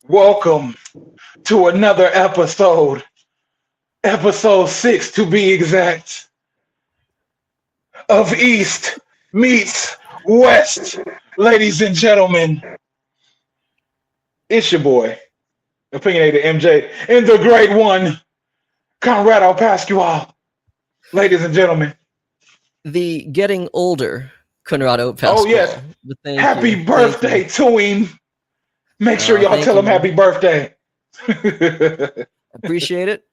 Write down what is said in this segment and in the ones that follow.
Welcome to another episode 6 to be exact, of East meets West. Ladies and gentlemen, it's your boy, opinionated MJ, and the great one, Conrado Pascual. Ladies and gentlemen. The getting older Conrado Oh, yes. Pascual. But thank you. Happy birthday to him. Make sure y'all Thank tell you, him man. happy birthday. Appreciate it.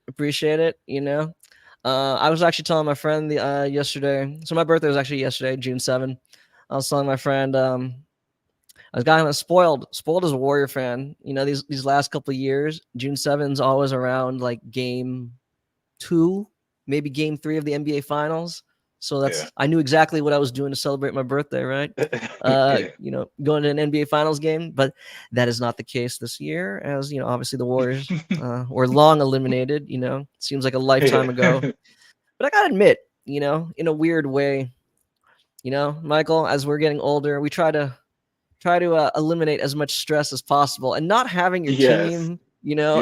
I was actually telling my friend yesterday. So my birthday was actually yesterday, June 7th. I was telling my friend, I was kind of spoiled as a Warrior fan. These last couple of years, June 7th is always around like game 2, maybe game 3 of the NBA Finals. So I knew exactly what I was doing to celebrate my birthday, right? Going to an NBA Finals game, but that is not the case this year, as obviously the Warriors were long eliminated. Seems like a lifetime ago. But I gotta admit, in a weird way, Michael, as we're getting older, we try to eliminate as much stress as possible, and not having your team,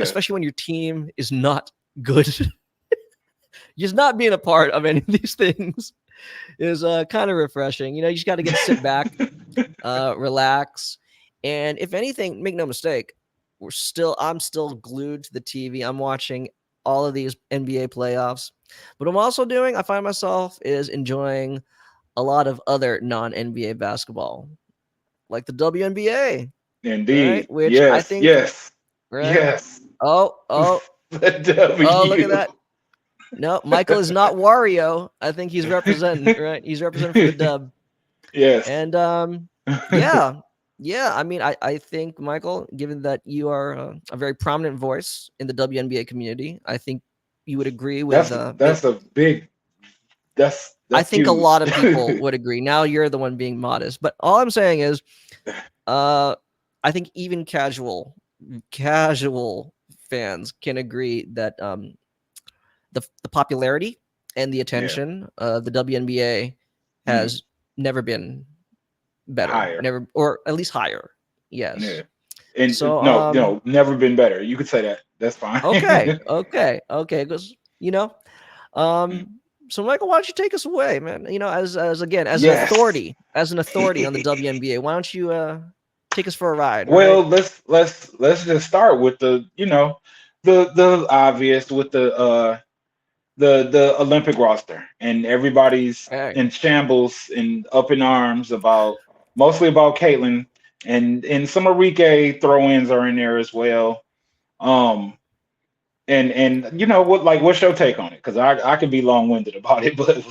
especially when your team is not good. Just not being a part of any of these things is kind of refreshing. You just got to sit back, relax, and if anything, make no mistake, I'm still glued to the TV. I'm watching all of these NBA playoffs. But what I'm also doing, I find myself is enjoying a lot of other non-NBA basketball, like the WNBA. Indeed. Right? Which yes. I think, yes. right? Yes. Oh. The W. Oh, look at that. No, Michael is not Wario. I think he's representing, right? He's representing for the dub. Yes. And yeah. I mean, I think, Michael, given that you are a very prominent voice in the WNBA community, I think you would agree with that's a big. That's I think huge. a lot of people would agree. Now you're the one being modest, but all I'm saying is, I think even casual fans can agree that the popularity and the attention of the WNBA has never been better, higher. or at least higher. Yes. Yeah. And so no, never been better. You could say that. That's fine. Okay. Because so Michael, why don't you take us away, man? As an authority on the WNBA. Why don't you take us for a ride? Well, right? let's just start with the obvious, with the Olympic roster, and everybody's in shambles and up in arms mostly about Caitlin, and some Enrique throw-ins are in there as well. And what's your take on it? Because I could be long-winded about it, but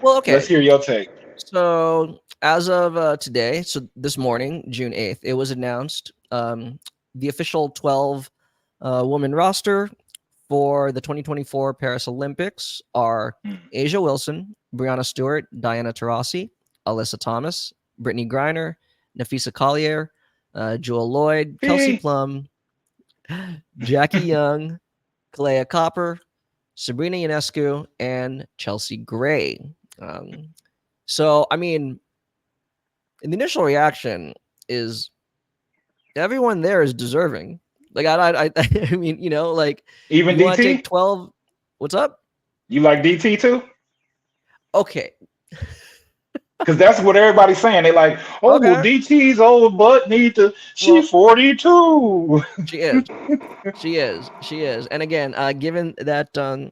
well, okay. Let's hear your take. So as of today, so this morning, June 8th, it was announced the official 12 woman roster for the 2024 Paris Olympics are Asia Wilson, Brianna Stewart, Diana Taurasi, Alyssa Thomas, Brittany Griner, Nafisa Collier, Jewel Lloyd, Kelsey Plum, Jackie Young, Kalea Copper, Sabrina Ionescu, and Chelsea Gray. So, I mean, the initial reaction is everyone there is deserving. Like, I mean, like, even you want to DT? take 12. What's up? You like DT too? Okay. Because that's what everybody's saying. They like, well, DT's old butt she's 42. She is. And again, given that, Diana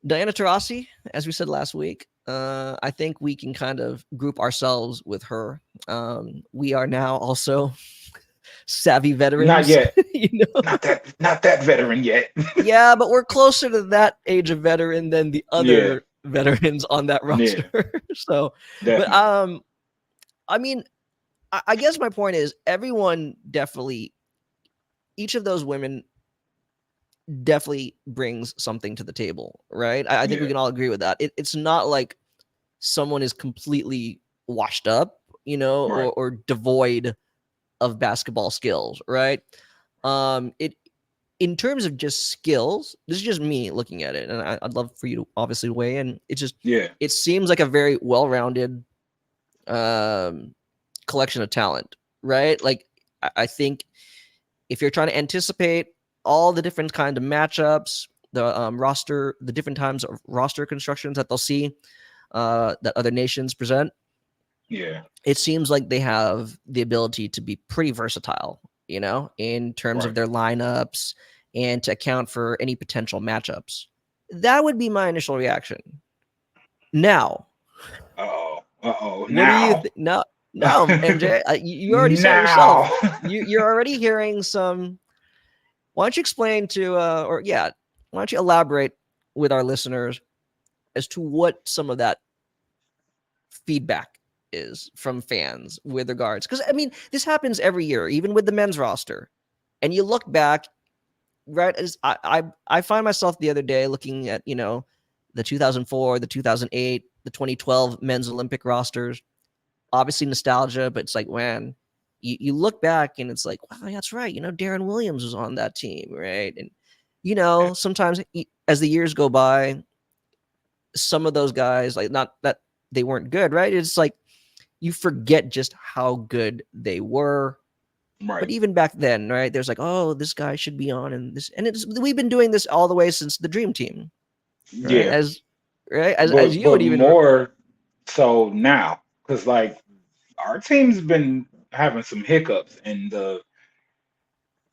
Taurasi, as we said last week, I think we can kind of group ourselves with her. We are now also savvy veterans. Not yet. Not that veteran yet. Yeah, but we're closer to that age of veteran than the other veterans on that roster. Yeah. So, definitely. But I mean, I guess my point is everyone definitely, each of those women definitely brings something to the table, right? I think we can all agree with that. It's not like someone is completely washed up, right, or devoid of basketball skills, right? In terms of just skills, this is just me looking at it, and I'd love for you to obviously weigh in. It seems like a very well-rounded collection of talent, right? Like I think if you're trying to anticipate all the different kind of matchups, the different times of roster constructions that they'll see that other nations present, it seems like they have the ability to be pretty versatile, in terms of their lineups and to account for any potential matchups. That would be my initial reaction. Now, what do you think? No, MJ, you already said it yourself. You're already hearing some. Why don't you explain to, why don't you elaborate with our listeners as to what some of that feedback is from fans with regards, because I mean, this happens every year, even with the men's roster, and you look back, right? As I find myself the other day looking at the 2004, the 2008, the 2012 men's Olympic rosters. Obviously nostalgia, but it's like, man, you look back and it's like, wow, that's right. Darren Williams was on that team, right? And sometimes as the years go by, some of those guys, like, not that they weren't good, right? It's like you forget just how good they were. Right. But even back then, right, there's like, oh, this guy should be on, and we've been doing this all the way since the Dream Team, right? Yeah. As you would even more so now, because like our team's been having some hiccups in the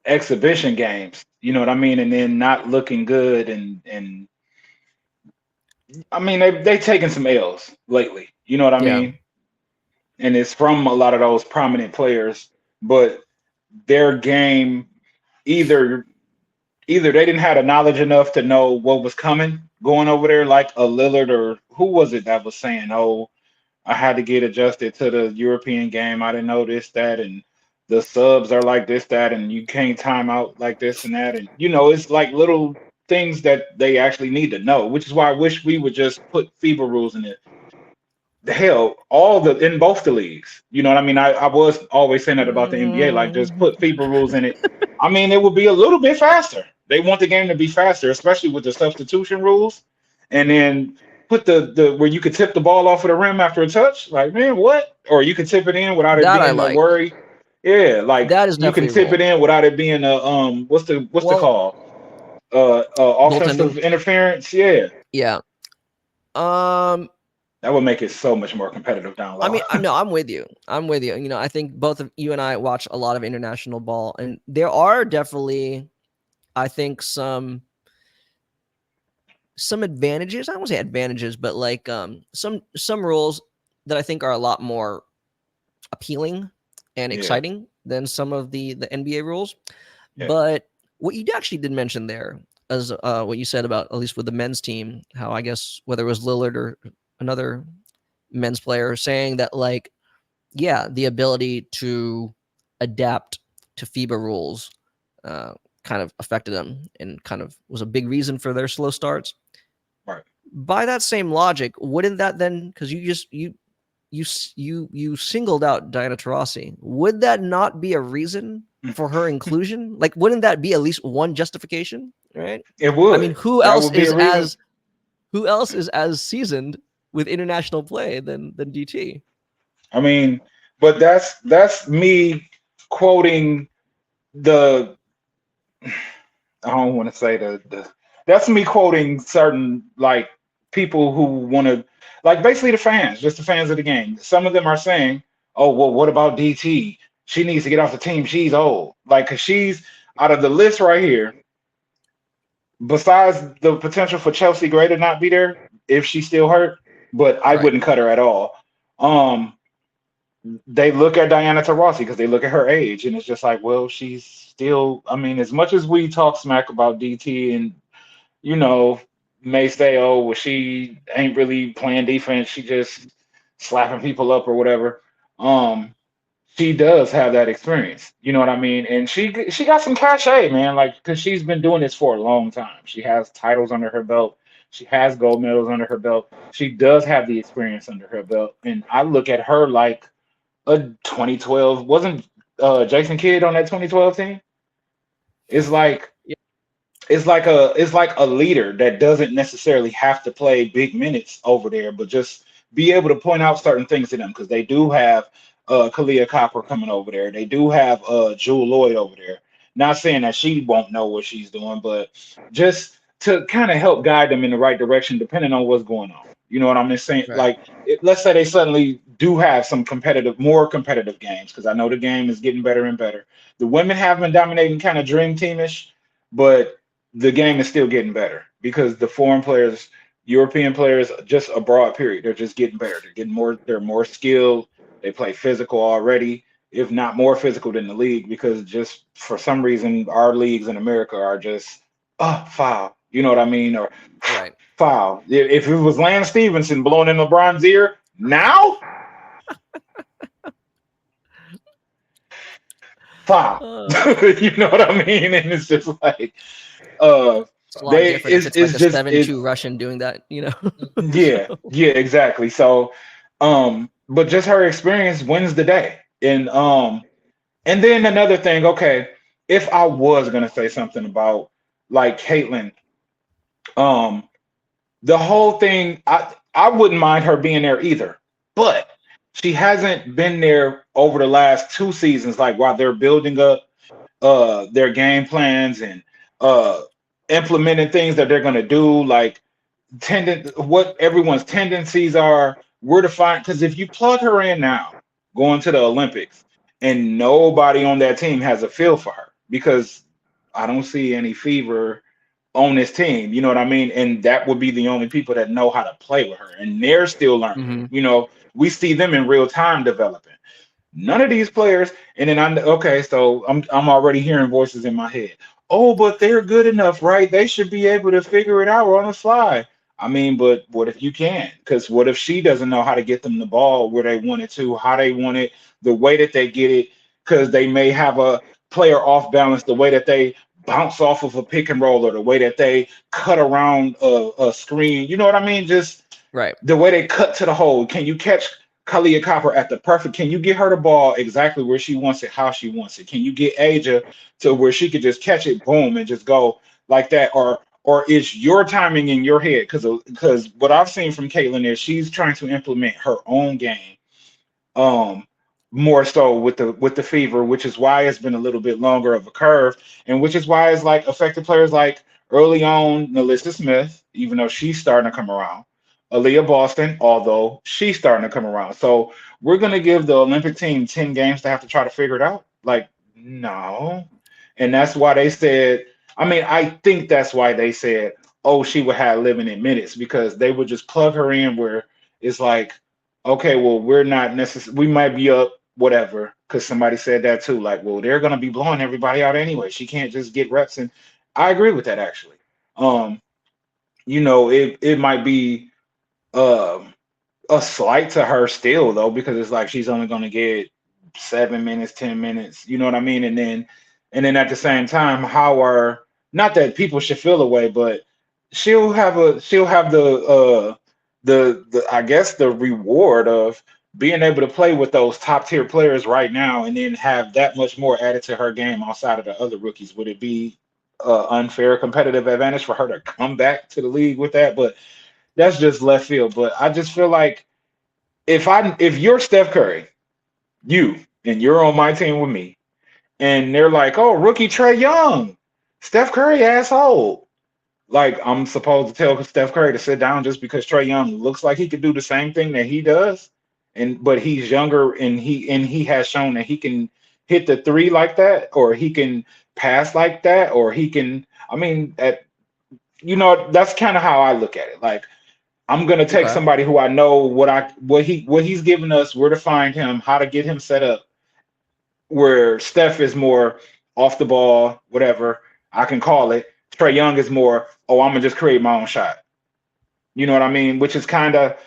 exhibition games, you know what I mean, and then not looking good, and I mean they taken some L's lately, you know what I mean, and it's from a lot of those prominent players, but their game either they didn't have the knowledge enough to know what was coming going over there, like a Lillard, or who was it that was saying, oh, I had to get adjusted to the European game. I didn't know this, that, and the subs are like this, that, and you can't time out like this and that. And, it's like little things that they actually need to know, which is why I wish we would just put FIBA rules in it. The hell, in both the leagues. You know what I mean? I was always saying that about the NBA, like just put FIBA rules in it. I mean, it would be a little bit faster. They want the game to be faster, especially with the substitution rules. And then put the where you could tip the ball off of the rim after a touch. Like, man, what? Or you could tip it in without it being a worry. Yeah, like that is you can tip it in without it being a what's the call? Offensive interference. Yeah. Yeah. That would make it so much more competitive down low. I mean, no, I'm with you. I think both of you and I watch a lot of international ball, and there are definitely, I think, some advantages. I won't say advantages, but like some rules that I think are a lot more appealing and exciting than some of the NBA rules. Yeah. But what you actually did mention there, as what you said about, at least with the men's team, how I guess whether it was Lillard or another men's player saying that, like, the ability to adapt to FIBA rules kind of affected them and kind of was a big reason for their slow starts. Right. By that same logic, wouldn't that then, because you singled out Diana Taurasi, would that not be a reason for her inclusion? Like, wouldn't that be at least one justification? Right. It would. I mean, who else is as seasoned with international play than DT? I mean, but that's me quoting I don't want to say that's me quoting certain, like, people who want to, like, basically the fans, just the fans of the game. Some of them are saying, oh, well, what about DT? She needs to get off the team. She's old. Like, because she's out of the list right here. Besides the potential for Chelsea Gray to not be there if she's still hurt, but I wouldn't cut her at all. They look at Diana Taurasi because they look at her age, and it's just like, well, she's still, I mean, as much as we talk smack about DT and, may say, oh, well, she ain't really playing defense, she just slapping people up or whatever. She does have that experience, you know what I mean? And she got some cachet, man, like, because she's been doing this for a long time. She has titles under her belt. She has gold medals under her belt. She does have the experience under her belt. And I look at her like a 2012, wasn't Jason Kidd on that 2012 team? It's like a leader that doesn't necessarily have to play big minutes over there, but just be able to point out certain things to them, because they do have Kalia Copper coming over there. They do have Jewel Lloyd over there. Not saying that she won't know what she's doing, but just to kind of help guide them in the right direction, depending on what's going on. You know what I'm saying? Right. Like, let's say they suddenly do have some more competitive games, because I know the game is getting better and better. The women have been dominating, kind of dream teamish, but the game is still getting better because the foreign players, European players, just abroad, period, they're just getting better. They're getting more. They're more skilled. They play physical already, if not more physical than the league, because just for some reason our leagues in America are just foul. You know what I mean? Or Right. foul. If it was Lance Stevenson blowing in LeBron's ear now, foul. You know what I mean? And it's just like it's a lot different if it's like a just 7-2 Russian doing that, you know. yeah, yeah, exactly. So but just her experience wins the day. And then another thing, okay, if I was gonna say something about like Caitlyn, um, the whole thing, I wouldn't mind her being there either, but she hasn't been there over the last 2 seasons, like while they're building up their game plans and uh implementing things that they're gonna do, like what everyone's tendencies are. We're defined because if you plug her in now, going to the Olympics, and nobody on that team has a feel for her because I don't see any fever on this team. You know what I mean? And that would be the only people that know how to play with her, and they're still learning. Mm-hmm. You know, we see them in real time developing. None of these players, and then so I'm already hearing voices in my head. Oh, but they're good enough, right? They should be able to figure it out on the fly. I mean, but what if you can't? Because what if she doesn't know how to get them the ball where they want it to, how they want it, the way that they get it? Because they may have a player off balance, the way that they bounce off of a pick and roll, or the way that they cut around a screen. You know what I mean? Just Right. the way they cut to the hole. Can you catch Kalia Copper at the perfect? Can you get her the ball exactly where she wants it, how she wants it? Can you get Aja to where she could just catch it, boom, and just go like that? Or is your timing in your head? Because what I've seen from Caitlyn is she's trying to implement her own game, more so with the fever, which is why it's been a little bit longer of a curve, and which is why it's like affected players like early on Nalissa Smith, even though she's starting to come around. Aaliyah Boston, although she's starting to come around. So we're gonna give the Olympic team 10 games to have to try to figure it out. Like, no. And that's why they said, I mean, I think that's why they said, oh, she would have limited minutes, because they would just plug her in where it's like, okay, well, we're not necessarily, we might be up, whatever, because somebody said that too. Like, well, they're gonna be blowing everybody out anyway. She can't just get reps. And I agree with that actually. Um, it might be um a slight to her still though, because it's like she's only gonna get 7 minutes, 10 minutes, you know what I mean? And then at the same time, how are, not that people should feel away, but she'll have the I guess the reward of being able to play with those top tier players right now, and then have that much more added to her game outside of the other rookies. Would it be unfair competitive advantage for her to come back to the league with that? But that's just left field. But I just feel like if you're Steph Curry, and you're on my team with me, and they're like, oh, rookie Trey Young, Steph Curry asshole. Like, I'm supposed to tell Steph Curry to sit down just because Trey Young looks like he could do the same thing that he does, but he's younger, and he has shown that he can hit the three like that, or he can pass like that, or he can. I mean, that's kind of how I look at it. Like, I'm gonna take Okay. somebody who I know what he's given us, where to find him, how to get him set up. Where Steph is more off the ball, whatever I can call it. Trey Young is more, oh, I'm gonna just create my own shot. You know what I mean? Which is kind of,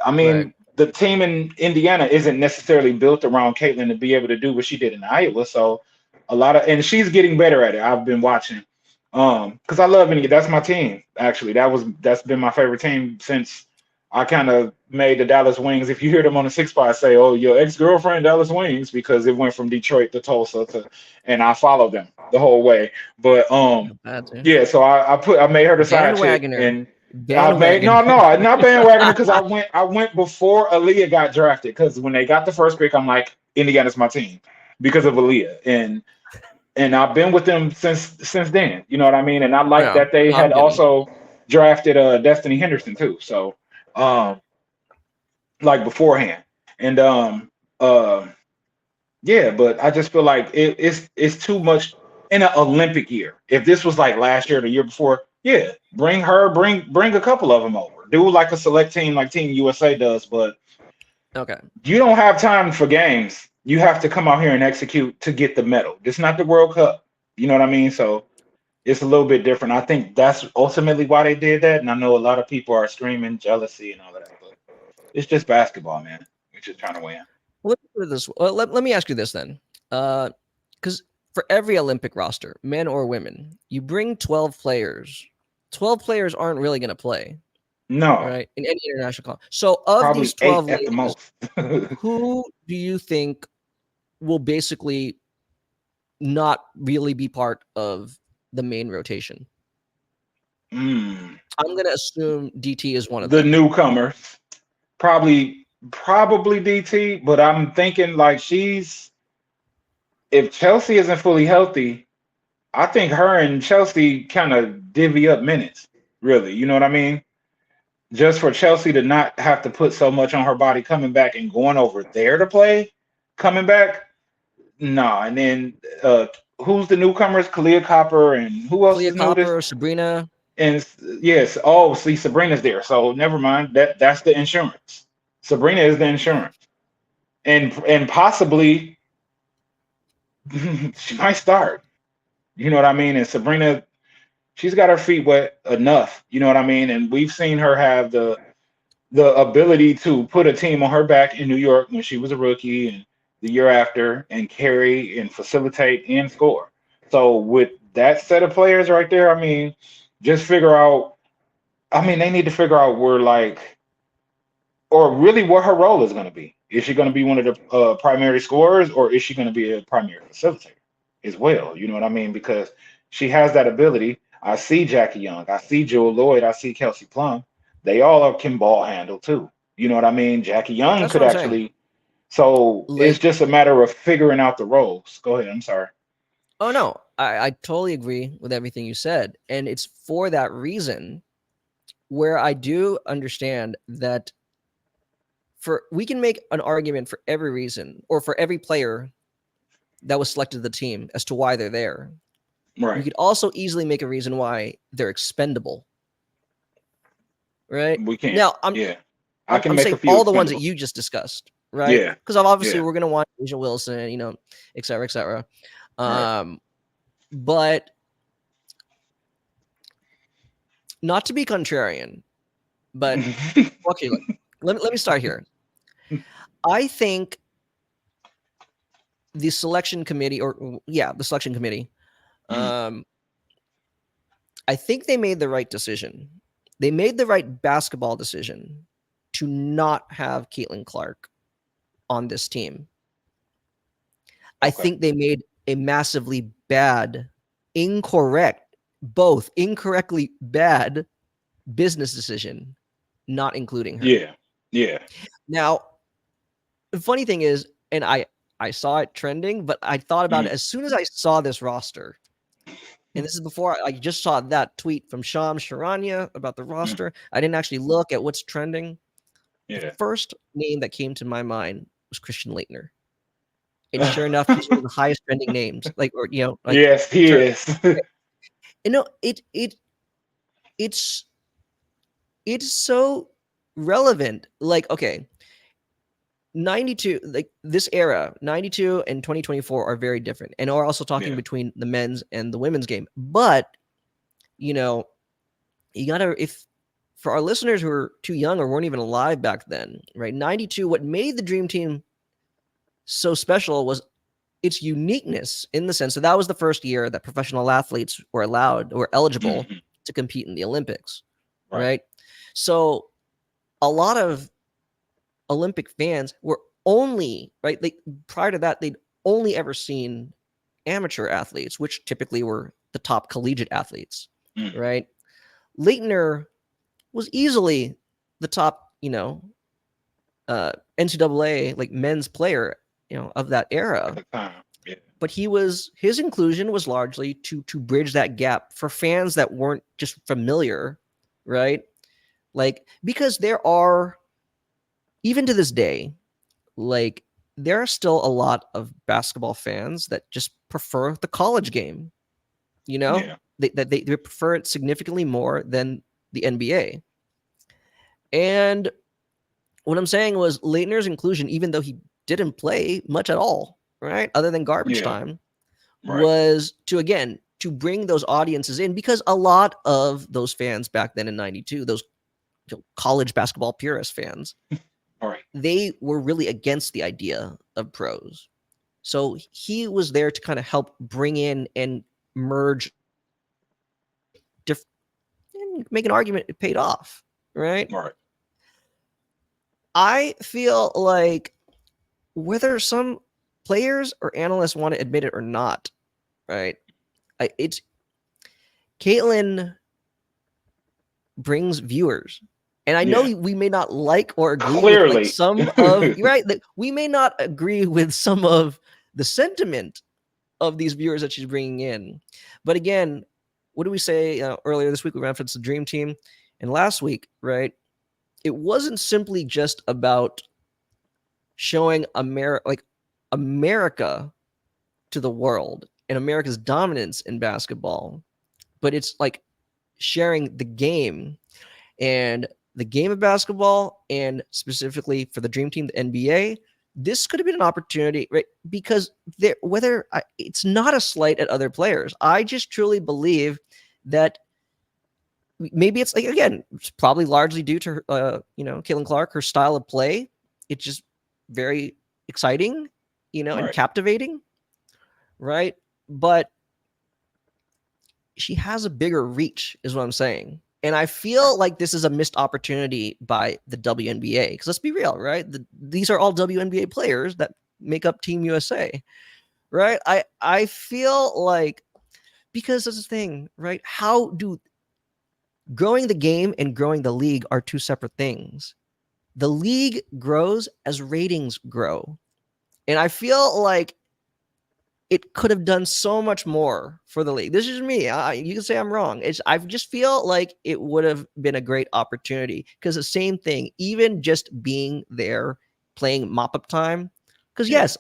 I Right. mean, the team in Indiana isn't necessarily built around Caitlyn to be able to do what she did in Iowa. So and she's getting better at it. I've been watching. Because I love Indiana. That's my team, actually. That's been my favorite team since I kind of made the Dallas Wings. If you hear them on the 6 spot say, oh, your ex-girlfriend Dallas Wings, because it went from Detroit to Tulsa and I followed them the whole way. But Not bad, too. yeah, so I made her the side chick, Bandwagoner. and I made Bandwagoner. no, not bandwagoner, because I went before Aaliyah got drafted, because when they got the first pick, I'm like, Indiana's my team because of Aaliyah, and I've been with them since then. You know what I mean? And I like Yeah, that they no, I'm had getting it. also drafted Destiny Henderson too. So um, like beforehand, and uh, yeah, but I just feel like it's too much in an Olympic year. If this was like last year, or the year before, yeah, bring a couple of them over. Do like a select team like Team USA does, but Okay. you don't have time for games. You have to come out here and execute to get the medal. It's not the World Cup. You know what I mean? So it's a little bit different. I think that's ultimately why they did that. And I know a lot of people are screaming jealousy and all of that, but it's just basketball, man. We're just trying to win. Let me put it this. Let me ask you this then, because for every Olympic roster, men or women, you bring 12 players. 12 players aren't really going to play, No, right? In any international So, of these probably 12 eight at the ladies, most. who do you think will basically not really be part of the main rotation? Mm. I'm going to assume DT is one of The them. newcomers, probably DT, but I'm thinking like she's if Chelsea isn't fully healthy, I think her and Chelsea kind of divvy up minutes, really. You know what I mean? Just for Chelsea to not have to put so much on her body coming back and going over there to play, coming back. No, and then who's the newcomers? Kalia Copper and who else Clea is new this? Copper, Sabrina. And yes, oh, see, Sabrina's there, so never mind. That's the insurance. Sabrina is the insurance, and possibly she might start. You know what I mean? And Sabrina, she's got her feet wet enough. You know what I mean? And we've seen her have the ability to put a team on her back in New York when she was a rookie and the year after and carry and facilitate and score. So with that set of players right there, I mean, just figure out. I mean, they need to figure out where like or really what her role is going to be. Is she going to be one of the primary scorers, or is she going to be a primary facilitator as well? You know what I mean? Because she has that ability. I see Jackie Young, I see Jewel Lloyd, I see Kelsey Plum. They all can ball handle too. You know what I mean? Jackie Young That's could what I'm saying. actually. So it's Like, just a matter of figuring out the roles. Go ahead. I'm sorry. oh no, I totally agree with everything you said. And it's for that reason where I do understand that for we can make an argument for every reason or for every player that was selected to the team as to why they're there. We Right. could also easily make a reason why they're expendable. Right? We can. Now Yeah. I can I'm make saying a few all the ones that expendable. you just discussed, right? Yeah. Because obviously Yeah. we're gonna want Asia Wilson, et cetera, et cetera. Right. But not to be contrarian, but okay, let me start here. I think the selection committee, the selection committee, Mm, um, I think they made the right decision. They made the right basketball decision to not have Caitlin Clark on this team. I okay. think they made a massively bad, incorrectly bad business decision not including her. Yeah. Yeah. Now, the funny thing is, and I saw it trending, but I thought about it Mm, as soon as I saw this roster. And this is before I just saw that tweet from Sham Sharania about the mm, roster. I didn't actually look at what's trending. The yeah. first name that came to my mind was Christian Leitner. And sure enough, he's one of the highest trending names. Yes, he Ter- is. it's it's so relevant. Like, okay, 92, like this era, 92 and 2024 are very different. And we're also talking Yeah. between the men's and the women's game. But, you know, you gotta if for our listeners who are too young or weren't even alive back then, right? 92, what made the dream team so special was its uniqueness in the sense that that was the first year that professional athletes were allowed or eligible Hmm. to compete in the Olympics, Right. right? So a lot of Olympic fans were only right. Like prior to that, they'd only ever seen amateur athletes, which typically were the top collegiate athletes, Hmm. right? Leitner was easily the top, NCAA like men's player of that At era. the time. Yeah. But his inclusion was largely to bridge that gap for fans that weren't just familiar, right? Like, because there are, even to this day, like, there are still a lot of basketball fans that just prefer the college game. Yeah. They prefer it significantly more than the NBA. And what I'm saying was Leitner's inclusion, even though he didn't play much at all, right, other than garbage Yeah. time, Right. was to bring those audiences in, because a lot of those fans back then in '92, those college basketball purist fans, All right. they were really against the idea of pros. So he was there to kind of help bring in and merge different, and make an argument it paid off, right? Right. I feel like, whether some players or analysts want to admit it or not, right? It's Caitlin brings viewers. And I know Yeah. we may not like or agree with like Clearly. some of, right, that we may not agree with some of the sentiment of these viewers that she's bringing in. But again, what do we say earlier this week? We referenced the Dream Team, and last week, right? It wasn't simply just about showing America to the world and America's dominance in basketball, but it's like sharing the game, and the game of basketball, and specifically for the Dream Team, the NBA. This could have been an opportunity, right? Because it's not a slight at other players. I just truly believe that maybe it's like, again, it's probably largely due to Caitlin Clark, her style of play. It's just very exciting, and Right. captivating, right? But she has a bigger reach, is what I'm saying. And I feel like this is a missed opportunity by the WNBA. Because let's be real, right? These are all WNBA players that make up Team USA, right? I feel like, because that's the thing, right? How do growing the game and growing the league are two separate things. The league grows as ratings grow. And I feel like it could have done so much more for the league. This is me. You can say I'm wrong. I just feel like it would have been a great opportunity, because the same thing, even just being there, playing mop-up time, because Yeah. yes,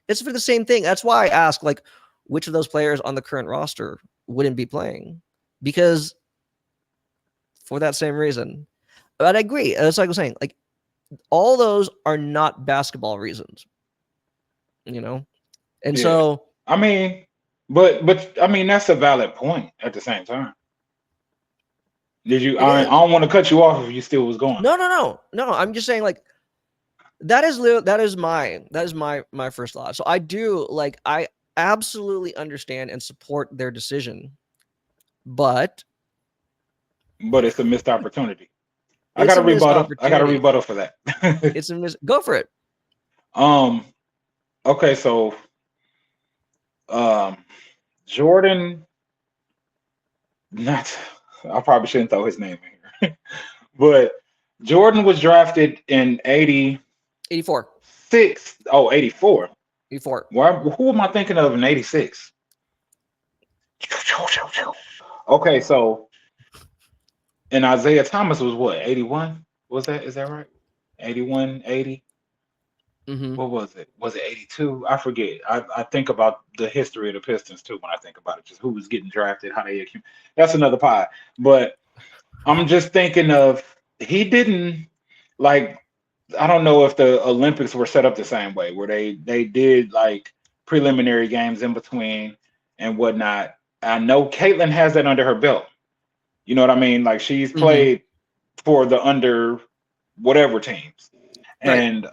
it's for the same thing. That's why I ask, like, which of those players on the current roster wouldn't be playing, because for that same reason. But I agree. That's like I was saying, like, all those are not basketball reasons, and Yeah. so. I mean, but I mean that's a valid point at the same time. Did you? It I is. don't want to cut you off if you still was going. No. I'm just saying, like, that is my first thought. So I do, like, I absolutely understand and support their decision, but But it's a missed opportunity. I it's got a a missed rebuttal. I got a opportunity. rebuttal for that. Go for it. um. Okay. So, um, Jordan. Not. I probably shouldn't throw his name in here, but Jordan was drafted in 84. 86. Oh, 84. 84. Who am I thinking of in 86? Okay, so and Isaiah Thomas was what, 81? Was that, is that right? 81, 80? Mm-hmm. What was it? Was it 82? I forget. I think about the history of the Pistons too when I think about it, just who was getting drafted, how they accumulated. That's another pod. But I'm just thinking of, he didn't, like, I don't know if the Olympics were set up the same way, where they did like preliminary games in between and whatnot. I know Caitlin has that under her belt. You know what I mean? Like, she's Mm-hmm. played for the under whatever teams. Right. And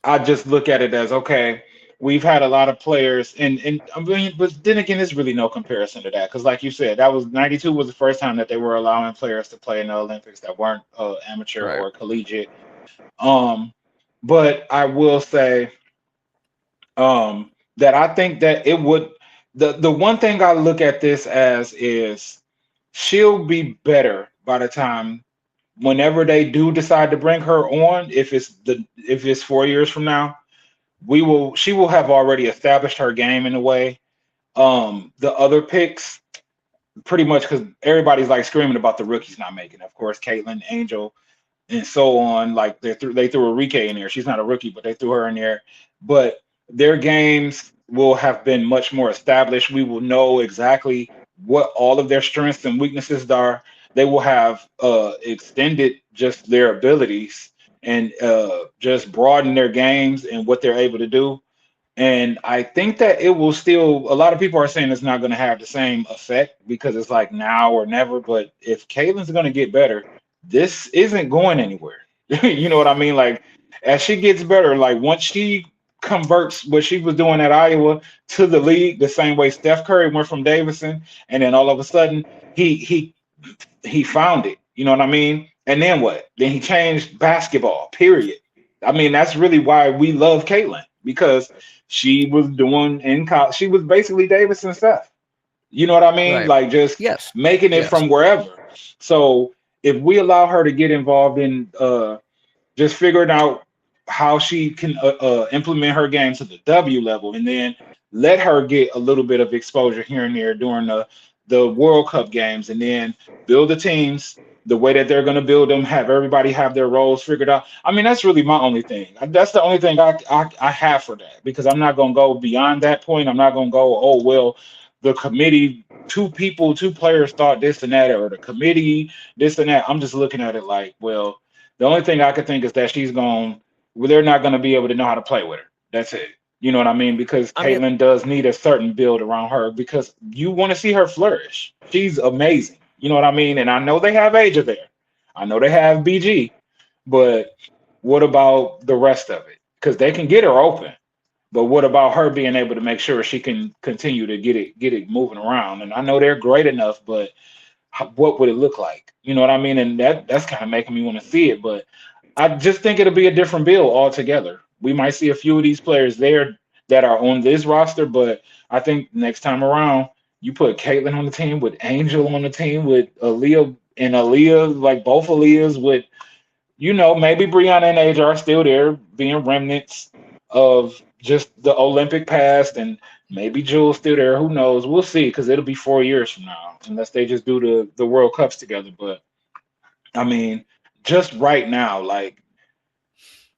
I just look at it as, okay, we've had a lot of players, and I mean, but then again, there's really no comparison to that, because like you said, that was 92 was the first time that they were allowing players to play in the Olympics that weren't amateur Right. or collegiate. Um, but I will say that I think that it would, the one thing I look at this as is, she'll be better by the time whenever they do decide to bring her on, if it's 4 years from now, she will have already established her game in a way. The other picks, pretty much because everybody's like screaming about the rookies not making. Of course, Caitlin, Angel, and so on. Like they threw Enrique in there. She's not a rookie, but they threw her in there. But their games will have been much more established. We will know exactly what all of their strengths and weaknesses are. They will have extended just their abilities and just broaden their games and what they're able to do. And I think that it will still, a lot of people are saying it's not going to have the same effect because it's like now or never. But if Caitlin's going to get better, this isn't going anywhere. You know what I mean? Like, as she gets better, like once she converts what she was doing at Iowa to the league, the same way Steph Curry went from Davidson, and then all of a sudden he found it. You know what I mean? And then what? Then he changed basketball. Period. I mean, that's really why we love Caitlin because she was doing in college. She was basically Davis and Steph. You know what I mean? Right. Like just Yes. making it Yes. from wherever. So if we allow her to get involved in just figuring out how she can implement her game to the W level, and then let her get a little bit of exposure here and there during the World Cup games, and then build the teams the way that they're going to build them, have everybody have their roles figured out. I mean, that's really my only thing. That's the only thing I have for that because I'm not going to go beyond that point. I'm not going to go, oh, well, the committee, two players thought this and that, or the committee, this and that. I'm just looking at it like, well, the only thing I could think is that she's going, well, they're not going to be able to know how to play with her. That's it. You know what I mean? Because I mean, Caitlyn does need a certain build around her because you want to see her flourish. She's amazing. You know what I mean? And I know they have Asia there. I know they have BG, but what about the rest of it? Because they can get her open. But what about her being able to make sure she can continue to get it moving around? And I know they're great enough, but what would it look like? You know what I mean? And that's kind of making me want to see it. But I just think it'll be a different bill altogether. We might see a few of these players there that are on this roster, but I think next time around, you put Caitlyn on the team with Angel on the team with Aaliyah and Aaliyah, like both Aaliyahs with, maybe Brianna and Age are still there, being remnants of just the Olympic past, and maybe Jewel's still there. Who knows? We'll see, because it'll be 4 years from now, unless they just do the World Cups together. But I mean, just right now, like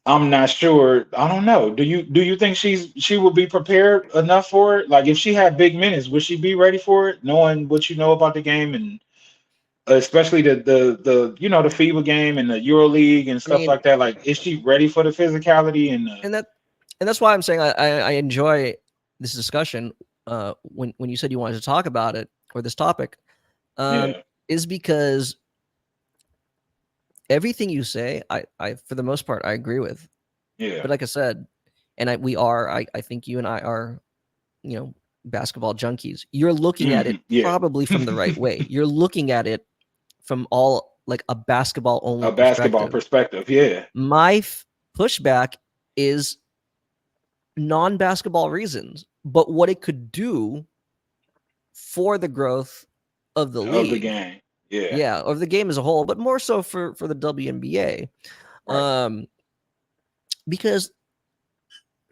I'm not sure. I don't know. Do you think she will be prepared enough for it? Like if she had big minutes, would she be ready for it, knowing what you know about the game and especially the the FIBA game and the Euro League and I stuff mean, like that? Like, is she ready for the physicality and and that and that's why I'm saying I enjoy this discussion. When you said you wanted to talk about it or this topic, yeah, is because everything you say, I for the most part I agree with. yeah, But like I said, and I think you and I are, you know, basketball junkies. You're looking at it yeah, probably from the right way. You're looking at it from all like a basketball only a basketball perspective. perspective, yeah, My pushback is non-basketball reasons, but what it could do for the growth of the of the league. game, yeah, Yeah, of the game as a whole, but more so for the WNBA. right, Because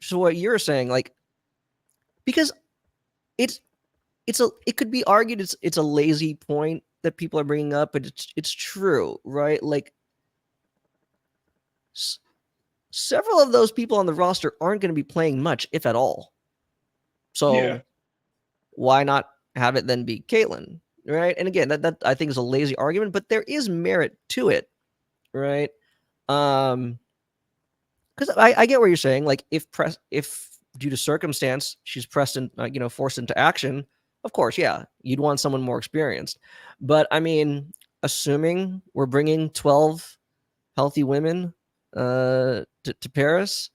so what you're saying, like, because it's it could be argued it's a lazy point that people are bringing up, but it's true, right? Like s- several of those people on the roster aren't going to be playing much, if at all. yeah, So why not have it then be Caitlyn, right? And again, that I think is a lazy argument, but there is merit to it, right? Um, because I get what you're saying. Like if due to circumstance she's pressed and forced into action, of course, yeah, you'd want someone more experienced. But I mean, assuming we're bringing 12 healthy women to Paris,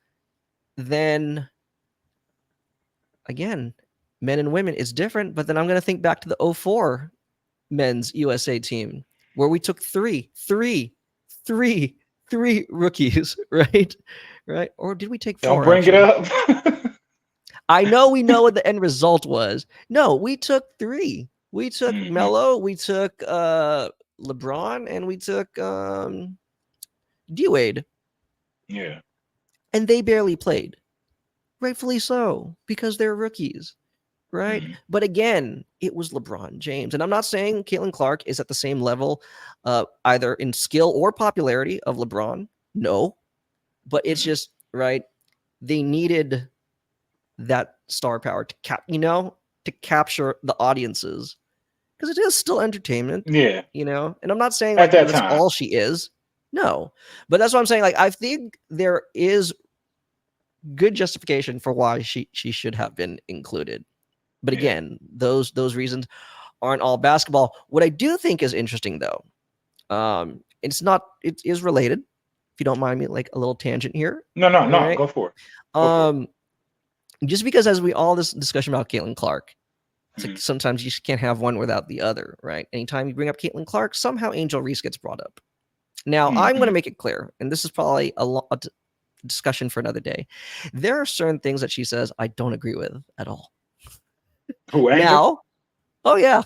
then again, men and women is different. But then I'm going to think back to the '04 men's USA team where we took three rookies, right? Right? Or did we take don't four bring it actually? up. I know we know what the end result was. No, we took three. We took Hmm. Mello, we took LeBron and we took D-Wade. Yeah. And they barely played. Rightfully so, because they're rookies, right? Mm-hmm. But again, it was LeBron James. And I'm not saying Caitlin Clark is at the same level, either in skill or popularity of LeBron. No. But it's just, right, they needed that star power to capture the audiences. Because it is still entertainment, Yeah. And I'm not saying At that that's time. all she is. No. But that's what I'm saying. I think there is good justification for why she should have been included. But again, those reasons aren't all basketball. What I do think is interesting though, it is related. If you don't mind me, like a little tangent here. No, Right? go for it. Go for it. Just because as we all this discussion about Caitlin Clark, it's like sometimes you just can't have one without the other, right? Anytime you bring up Caitlin Clark, somehow Angel Reese gets brought up. Now, I'm going to make it clear, and this is probably a discussion for another day. There are certain things that she says I don't agree with at all. Who, Angel? Now, oh yeah,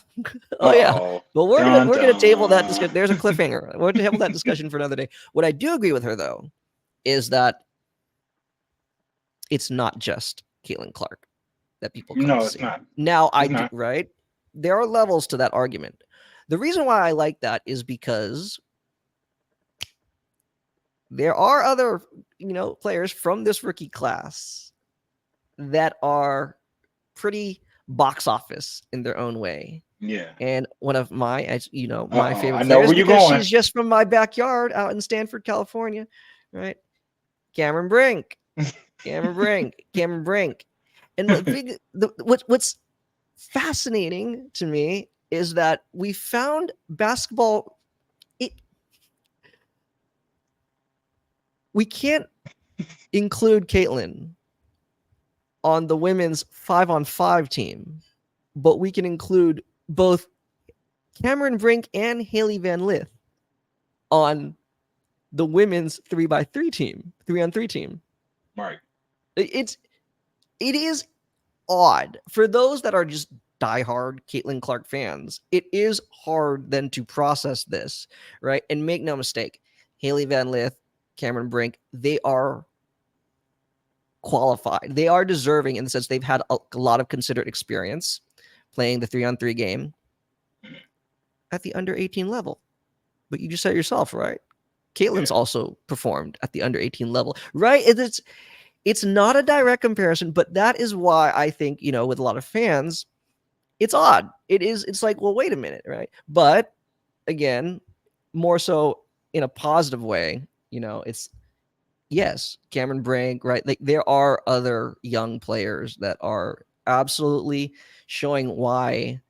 Uh-oh. But we're gonna table that discussion. There's a cliffhanger. We're gonna table that discussion for another day. What I do agree with her though is that it's not just Caitlin Clark that people come to see. Not. Now do, right? There are levels to that argument. The reason why I like that is because there are other, players from this rookie class that are pretty box office in their own way. Yeah. And one of my, my favorite I know players where you're because going. she's just from my backyard out in Stanford, California, right? Cameron Brink. And what's fascinating to me is that we found basketball. We can't include Caitlin on the women's 5-on-5 team, but we can include both Cameron Brink and Haley Van Lith on the women's 3x3 team, 3-on-3 team. Right. It is odd for those that are just diehard Caitlin Clark fans. It is hard then to process this, right? And make no mistake, Haley Van Lith, Cameron Brink, they are qualified. They are deserving in the sense they've had a lot of considered experience playing the 3-on-3 game at the under 18 level. But you just said yourself, right? Caitlin's also performed at the under 18 level, right? It's not a direct comparison, but that is why I think, with a lot of fans, it's odd. It's like, well, wait a minute, right? But again, more so in a positive way, it's yes, Cameron Brink, right? Like there are other young players that are absolutely showing why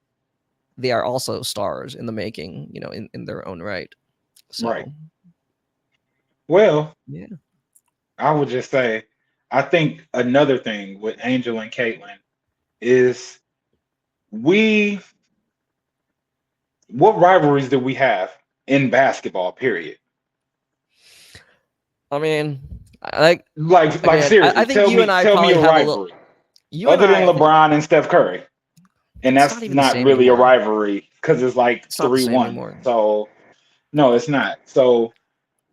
they are also stars in the making, in their own right. So, right. Well, yeah, I would just say, I think another thing with Angel and Caitlin is what rivalries do we have in basketball, period? I mean, like seriously, I think you and I tell me probably a have rivalry other than LeBron and Steph Curry, and that's not really anymore. a rivalry because it's like 3-1. So no, it's not. So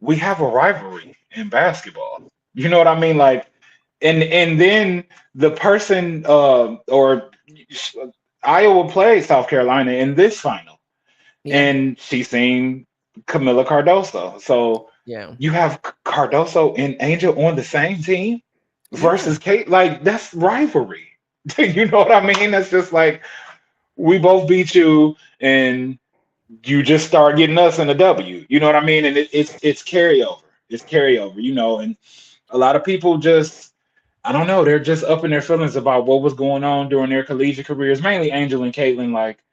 we have a rivalry in basketball. You know what I mean? Like, and then the person or Iowa played South Carolina in this final, and she's seen Camila Cardoso. So you have Cardoso and Angel on the same team versus Kate. Like, that's rivalry. You know what I mean? That's just like, we both beat you and you just start getting us in a W. You know what I mean? And it's carryover. It's carryover, and a lot of people just, I don't know, they're just up in their feelings about what was going on during their collegiate careers, mainly Angel and Caitlin, like,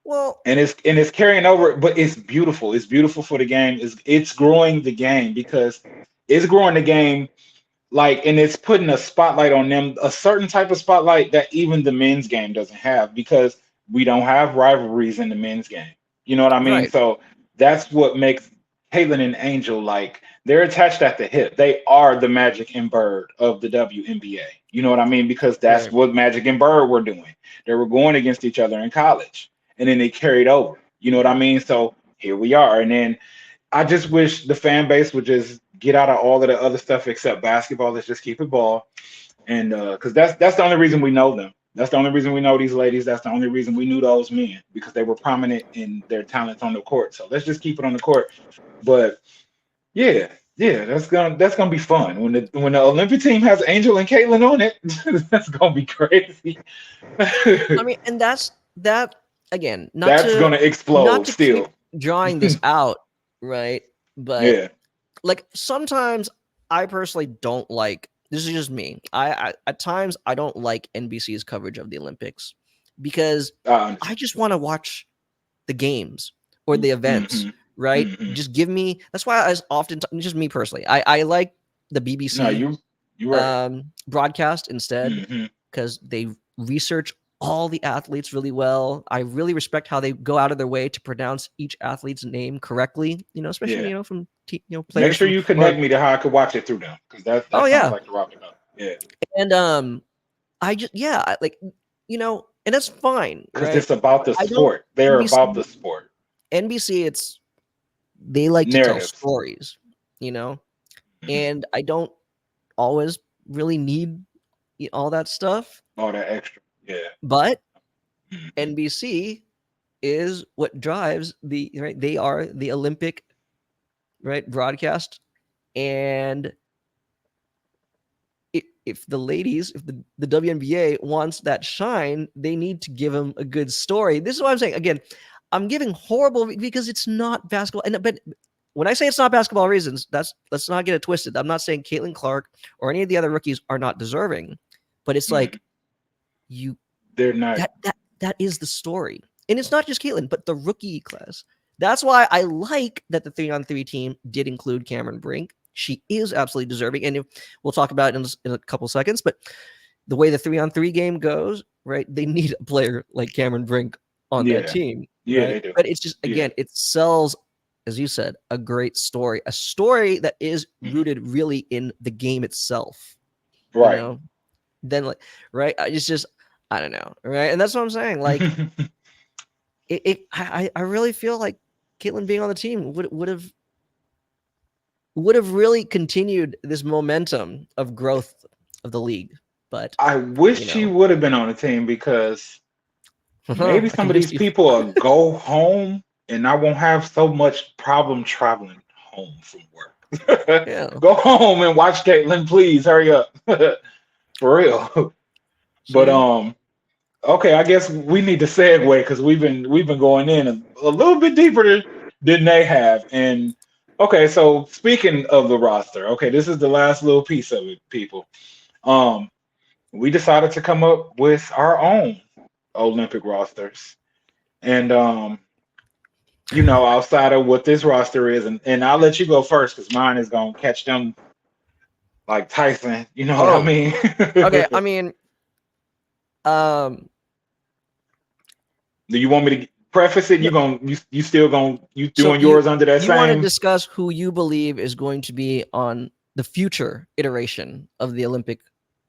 well, and it's carrying over, but it's beautiful. It's beautiful for the game. It's growing the game because it's growing the game, like, and it's putting a spotlight on them, a certain type of spotlight that even the men's game doesn't have, because we don't have rivalries in the men's game. You know what I mean? Right. So that's what makes Caitlin and Angel, like, they're attached at the hip. They are the Magic and Bird of the WNBA. You know what I mean? Because that's what Magic and Bird were doing. They were going against each other in college, and then they carried over. You know what I mean? So here we are. And then I just wish the fan base would just get out of all of the other stuff except basketball. Let's just keep it ball. And because that's the only reason we know them. That's the only reason we know these ladies. That's the only reason we knew those men because they were prominent in their talents on the court. So let's just keep it on the court. But yeah, yeah, that's gonna be fun when the Olympic team has Angel and Caitlin on it. That's gonna be crazy. I mean, and that again, That's gonna not explode to keep still. drawing this out, right? But Yeah. like sometimes I personally don't like. This is just me. I at times I don't like NBC's coverage of the Olympics because I just want to watch the games or the events, Mm-hmm. right? Mm-hmm. Just give me. That's why I often just me personally. I like the No, BBC you right. broadcast instead Mm-hmm. because they research all the athletes really well. I really respect how they go out of their way to pronounce each athlete's name correctly. Especially Yeah. from Make players sure from you or connect me to how I could watch it through them because oh that sounds yeah, like the rock enough. Yeah. and I just like and that's fine, Because right? it's about the I don't sport. They're about NBC the sport. NBC. It's they like to tell Narratives. stories, you know, Mm-hmm. and I don't always really need all that stuff, All that extra. Yeah. but Mm-hmm. NBC is what drives the right. They are the Olympic right broadcast, and if the ladies, if the WNBA wants that shine, they need to give them a good story. This is what I'm saying. Again, I'm giving horrible because it's not basketball. But when I say it's not basketball reasons, let's not get it twisted. I'm not saying Caitlin Clark or any of the other rookies are not deserving, but it's Mm-hmm. like you They're not. that is the story, and it's not just Caitlin, but the rookie class. That's why I like that the 3-on-3 team did include Cameron Brink. She is absolutely deserving, and we'll talk about it in a couple seconds. But the way the 3-on-3 game goes, right? They need a player like Cameron Brink on that Yeah. team, Yeah, right? they do. But it's just Yeah. again, it sells, as you said, a great story, a story that is Mm-hmm. rooted really in the game itself. Right. Then like right, it's just I don't know, right? And that's what I'm saying. Like I really feel like Caitlin being on the team would have really continued this momentum of growth of the league. But I wish she would have been on the team because maybe I some of convinced these you. people will go home and I won't have so much problem traveling home from work. Yeah. Go home and watch Caitlin, please. Hurry up. For real. But See? okay, I guess we need to segue because we've been going in a little bit deeper than they have. And okay, so speaking of the roster, okay, this is the last little piece of it, people. Um, we decided to come up with our own Olympic rosters, and outside of what this roster is, and I'll let you go first because mine is gonna catch them like Tyson. You know what I Oh, mean? okay. I mean, um, Do you want me to preface it? no, You still gonna you so doing yours under that you want to same? discuss who you believe is going to be on the future iteration of the Olympic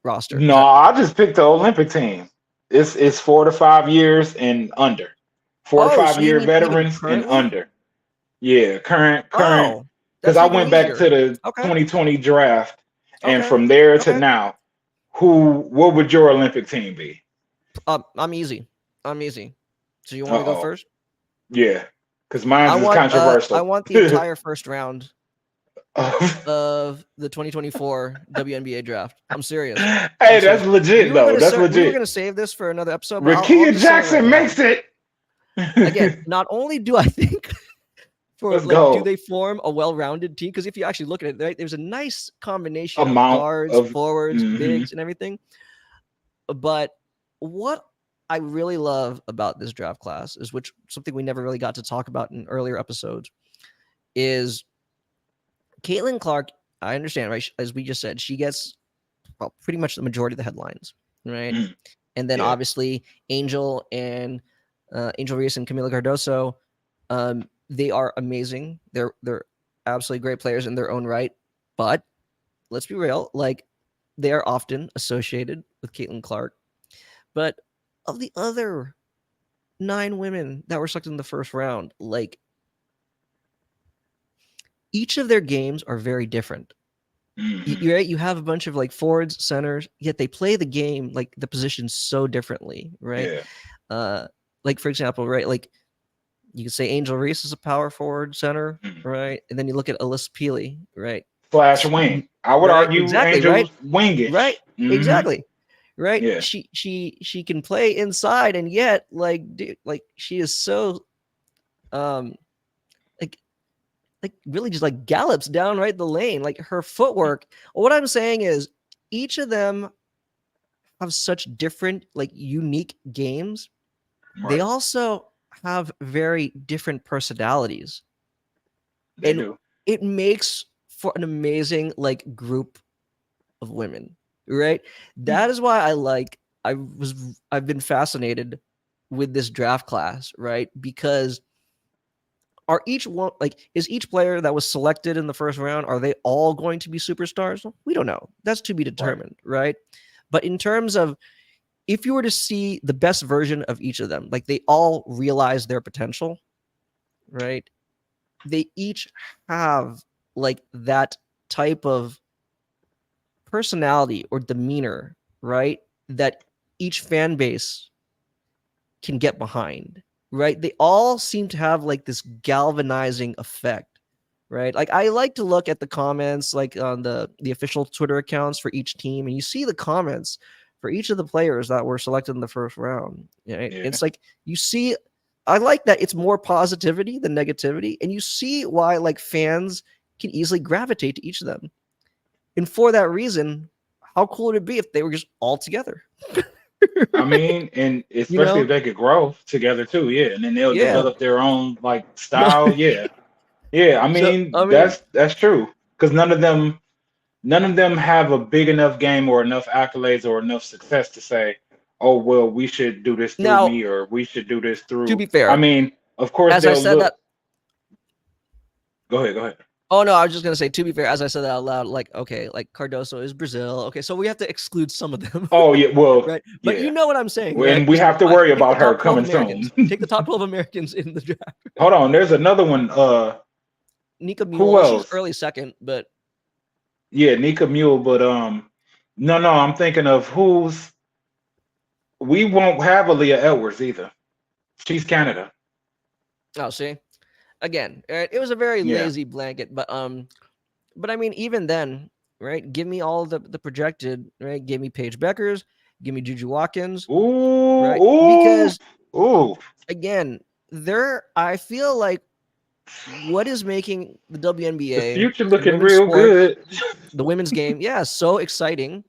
roster? Is No, that I just picked the Olympic team. It's 4 to 5 years and under. Four to oh? five So you year mean even veterans and currently? under. Yeah, current. Oh, Because that's I even went back easier. to the Okay, 2020 draft, and okay, from there to okay. now, what would your Olympic team be? I'm easy. I'm easy. So you Uh want me to go oh, first? yeah, because mine's is I controversial. want the entire first round of the 2024 WNBA draft. I'm serious. I'm Hey, that's serious. legit though. That's We were legit. gonna save this for another episode, but I'll Rakia just say it right Jackson now. makes it. Again, not only do I think for Let's like, do go. they form a well-rounded team? Because if you actually look at it, right, there's a nice combination of Amount guards, of. forwards, Hmm. bigs, and everything. But what I really love about this draft class is which something we never really got to talk about in earlier episodes is Caitlin Clark. I understand, right? As we just said, she gets pretty much the majority of the headlines, right? Mm, And then yeah. obviously Angel and Angel Reese and Camila Cardoso, they are amazing. They're absolutely great players in their own right. But let's be real, like they are often associated with Caitlin Clark. But of the other 9 women that were selected in the first round, like each of their games are very different. You're right. You have a bunch of like forwards, centers, yet they play the game like the positions so differently, right? Yeah. Like for example, right, like you could say Angel Reese is a power forward center, Mm. right? And then you look at Alyssa Peely, right? Flash wing. I would Right, argue exactly, right, Angel's wingish. right, exactly, right. Yeah. She can play inside, and yet like dude, like she is so um like really just like gallops down right the lane, like her footwork. What I'm saying is each of them have such different like unique games. They Right. also have very different personalities, They and do. it makes for an amazing like group of women, right? That Mm. is why I've been fascinated with this draft class, right? Because are each one like is each player that was selected in the first round, are they all going to be superstars? We don't know. That's to be Right. determined, right? But in terms of if you were to see the best version of each of them, like they all realize their potential, right? They each have like that type of personality or demeanor, right? That each fan base can get behind, right? They all seem to have like this galvanizing effect, right? Like I like to look at the comments like on the official Twitter accounts for each team, and you see the comments for each of the players that were selected in the first round. Right? Yeah. It's like you see I like that it's more positivity than negativity, and you see why like fans can easily gravitate to each of them. And for that reason, how cool would it be if they were just all together? I mean, and You especially know? if they could grow together too, yeah, and then they'll Yeah. develop their own like No. style, yeah, yeah. I So mean, I mean, that's true because none of them have a big enough game or enough accolades or enough success to say, oh well, we should do this through now me or we should do this to through. be I fair, mean, of course as I they'll said look. that, Go ahead, go ahead. oh no, I was just gonna say to be fair, as I said that out loud, like okay, like Cardoso is Brazil. Okay, so we have to exclude some of them, Oh yeah, well, right? But you yeah, know what I'm saying, right? and we Just have to worry take the about her top 12 coming soon. Americans. Take the top 12 Americans in the draft. Hold on, there's another one. Nika Who Mule, she's else? early second, but Yeah, Nika Mule, but no, I'm thinking of who's. We won't have Aaliyah Edwards either. She's Canada. oh, see, again, it was a very Yeah. lazy blanket, but I mean, even then, right? Give me all the projected, right? Give me Paige Beckers, give me Juju Watkins, Ooh, right? ooh, Because ooh. again, there I feel like what is making the The WNBA future and looking women's real sports, good. the women's game, yeah, so exciting.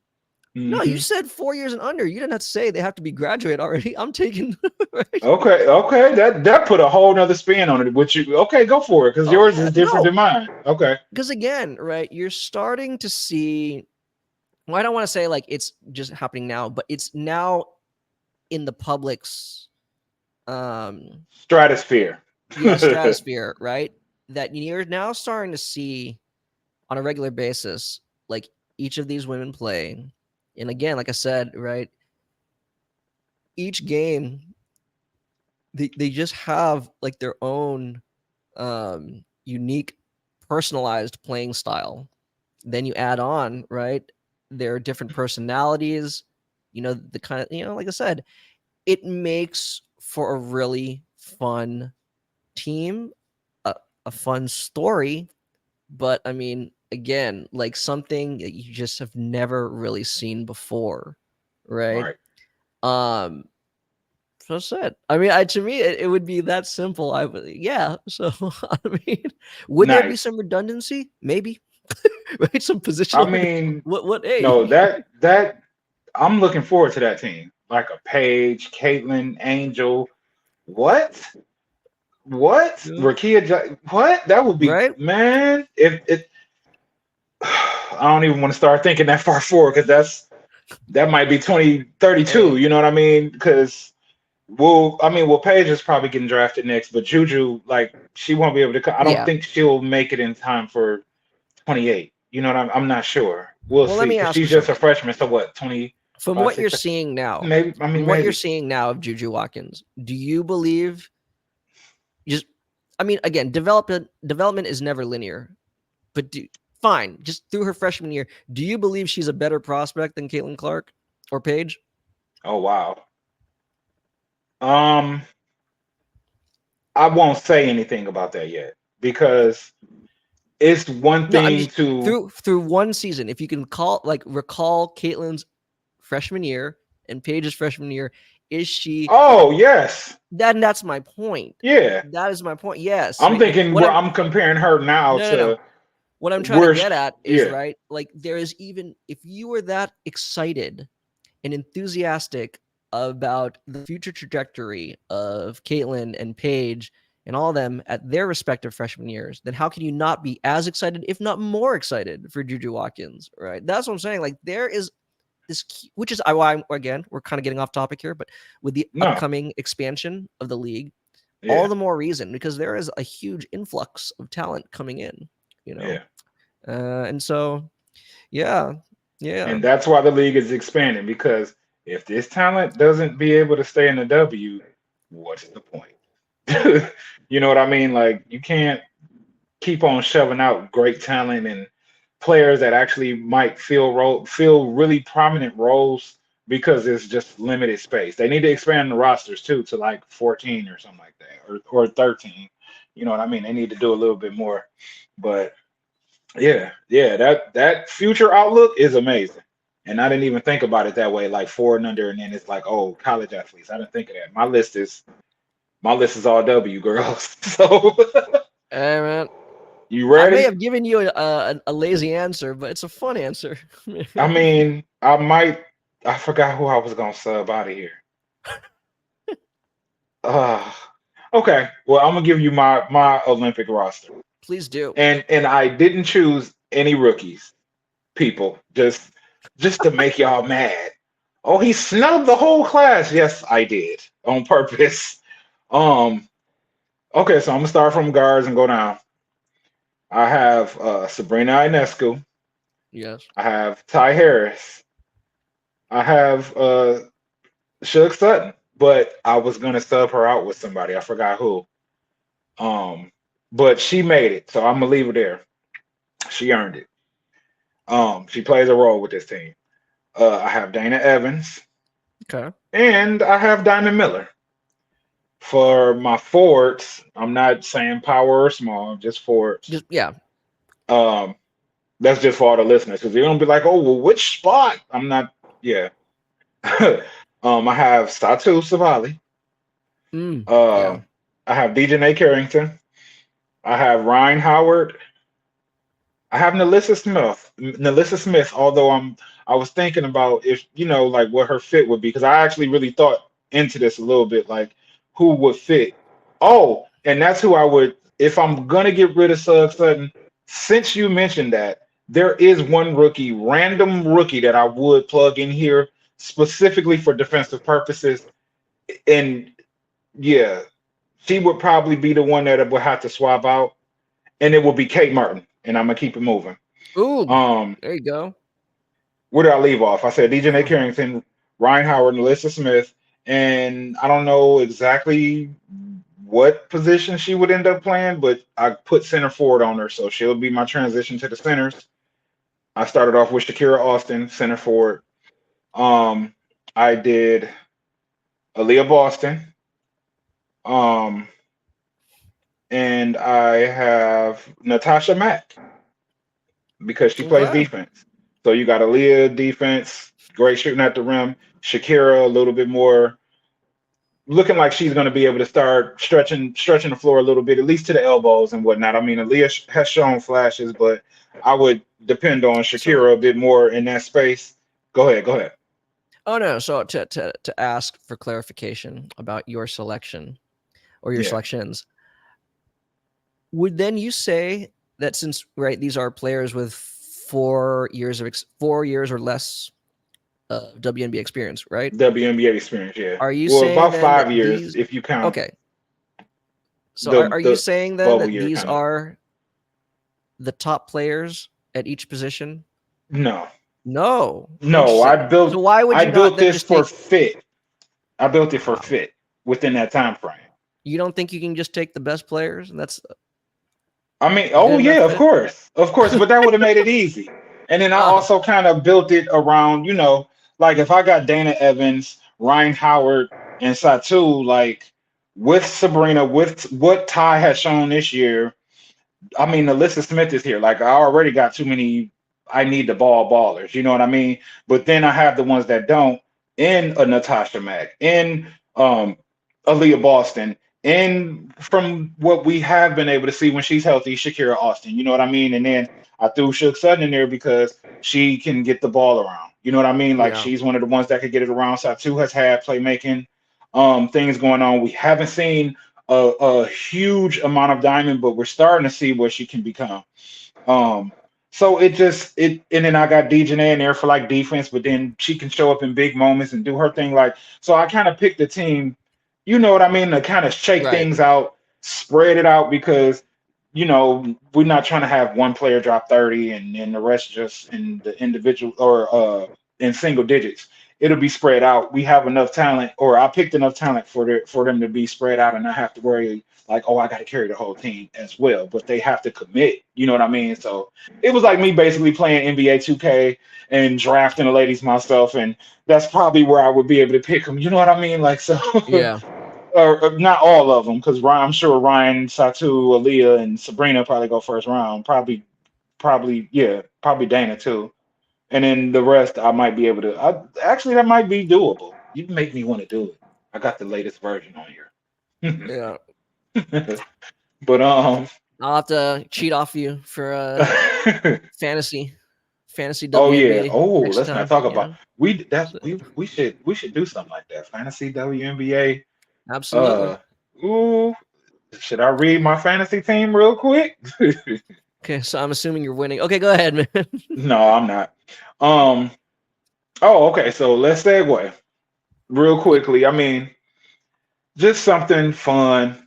No, you Hmm. said 4 years and under. You didn't have to say they have to be graduate already. I'm taking right. Okay, okay. That put a whole nother spin on it. Which you okay? Go for it, because Oh yours yeah, is different no, than mine. Okay. because again, right, you're starting to see. Well, I don't want to say like it's just happening now, but it's now in the public's Stratosphere. yeah stratosphere, right? That you're now starting to see on a regular basis, like each of these women play. And again, like I said, right, each game they just have like their own unique personalized playing style. Then you add on, right, their different personalities, the kind of, like I said, it makes for a really fun team, a fun story. But I mean, again, like something that you just have never really seen before, right? Right. Um, so said. I mean, to me, it would be that simple. I would, yeah. So I mean, would there be Nice. some redundancy? Maybe, right? Some I positional. mean, What? Hey, no, that I'm looking forward to that team. Like a Paige, Caitlin, Angel. What? What? yeah. What? That would be Right? man. If it, I don't even want to start thinking that far forward because that might be 2032. Hey, You know what I mean? Because Paige is probably getting drafted next, but Juju, like, she won't be able to. I don't yeah. think she'll make it in time for 28. You know what I'm not sure. We'll Well, let see me because ask you she's just a something. freshman. So what? 20? From what you're seeing now, maybe. I mean, from what you're maybe. seeing now of Juju Watkins, do you believe? Just, I mean, again, development is never linear, but fine. Just through her freshman year, do you believe she's a better prospect than Caitlin Clark or Paige? Oh wow. I won't say anything about that yet because it's one No, I'm thing just to. through one season. If you can recall Caitlin's freshman year and Paige's freshman year, is she? Oh yes, That's my point. yeah. That is my point. Yes, I'm right. thinking. What Well, I'm I'm comparing her now no. to What I'm trying to where. get at is Yeah, right. Like there is even if you were that excited and enthusiastic about the future trajectory of Caitlin and Paige and all of them at their respective freshman years, then how can you not be as excited, if not more excited, for Juju Watkins? Right. That's what I'm saying. Like there is this, which is why again we're kind of getting off topic here, but with the no, upcoming expansion of the league, all yeah, the more reason because there is a huge influx of talent coming in. You know, yeah. and so yeah, yeah. And that's why the league is expanding because if this talent doesn't be able to stay in the W, what's the point? You know what I mean? Like you can't keep on shoving out great talent and players that actually might fill really prominent roles because it's just limited space. They need to expand the rosters too to like 14 or something like that, or 13. You know what I mean? They need to do a little bit more. But yeah, yeah, that future outlook is amazing. And I didn't even think about it that way, like four and under, and then it's like, oh, college athletes. I didn't think of that. My list is all W girls. So Hey man, you I may ready? have given you a lazy answer, but it's a fun answer. I mean, I might. I forgot who I was gonna sub out of here. Uh, okay. Well, I'm gonna give you my Olympic roster, Please do. and I didn't choose any rookies, people, just to make y'all mad. Oh, he snubbed the whole class. Yes, I did on purpose. Um. Okay, so I'm gonna start from guards and go down. I have Sabrina Ionescu. Yes. I have Ty Harris. I have Shug Sutton, but I was gonna sub her out with somebody. I forgot who. Um, but she made it, so I'm gonna leave her there. She earned it. She plays a role with this team. I have Dana Evans Okay. and I have Diamond Miller. For my forwards, I'm not saying power or small, just forwards. Just yeah. Um, that's just for all the listeners because they're gonna be like, "Oh, well, which spot?" I'm not. Yeah. I have Satu Savali. Yeah. Um, I have DJ Carrington. I have Ryan Howard. I have Nalissa Smith. Nalissa Smith, although I was thinking about if like what her fit would be because I actually really thought into this a little bit, like who would fit. Oh, and that's who I would if I'm gonna get rid of Suggs Sutton. Since you mentioned that, there is one rookie, random rookie that I would plug in here specifically for defensive purposes, and yeah, she would probably be the one that I would have to swap out, and it would be Kate Martin, and I'm gonna keep it moving. Ooh, Um, there you go. where did I leave off? I said DJ Carrington, Ryan Howard, and Alyssa Smith, and I don't know exactly what position she would end up playing, but I put center forward on her, so she'll be my transition to the centers. I started off with Shakira Austin, center forward. Um, I did Aaliyah Boston. Um, and I have Natasha Mack because she plays Okay. defense. So you got Aaliyah defense, great shooting at the rim. Shakira a little bit more looking like she's going to be able to start stretching the floor a little bit, at least to the elbows and whatnot. I mean, Aaliyah has shown flashes, but I would depend on So, Shakira a bit more in that space. Go ahead, go ahead. oh no. So to ask for clarification about your selection or your Yeah, selections, would then you say that since right these are players with 4 years or less of WNBA experience, right? WNBA experience. Yeah, Are you well, saying about then that 5 years these if you count okay? So the are you the saying then bubble that year these kind of. are the top players at each position? No, No. No, Interesting. So why would I you not built then this just for take? fit. I built it for Wow. fit within that time frame. You don't think you can just take the best players and that's I mean, a good oh enough yeah, fit? of course, but that would have made it easy. And then I Oh, also kind of built it around, like if I got Dana Evans, Ryan Howard, and Satu, like with Sabrina, with what Ty has shown this year, I mean, Alyssa Smith is here. Like I already got too many. I need the ballers. You know what I mean? But then I have the ones that don't. In a Natasha Mack, in Aaliyah Boston, and from what we have been able to see when she's healthy, Shakira Austin. You know what I mean? And then I threw Shook Sutton in there because she can get the ball around. You know what I mean? Like yeah. she's one of the ones that could get it around. Satu has had playmaking things going on. We haven't seen a huge amount of diamond, but we're starting to see what she can become. Um, so and then I got Dejanay in there for like defense, but then she can show up in big moments and do her thing. Like so, I kind of picked the team, you know what I mean, to kind of shake Right. things out, spread it out because we're not trying to have one player drop 30 and the rest just in the individual or in single digits. It'll be spread out. We have enough talent, or I picked enough talent for them to be spread out and not have to worry like, oh, I got to carry the whole team as well. But they have to commit. You know what I mean? So it was like me basically playing NBA 2K and drafting the ladies myself, and that's probably where I would be able to pick them. You know what I mean? Like so, Yeah. or not all of them, because I'm sure Ryan, Satu, Aaliyah, and Sabrina probably go first round. Probably Dana too, and then the rest I might be able to. Actually, that might be doable. You make me want to do it. I got the latest version on here. Yeah. But I'll have to cheat off you for fantasy oh yeah. WNBA Oh, next let's not time. talk Yeah. about we that So, we should do something like that. Fantasy WNBA. absolutely. Uh ooh, should I read my fantasy team real quick? Okay, so I'm assuming you're winning. Okay, go ahead, man. No, I'm not. Um oh, okay, so let's segue real quickly. I mean, just something fun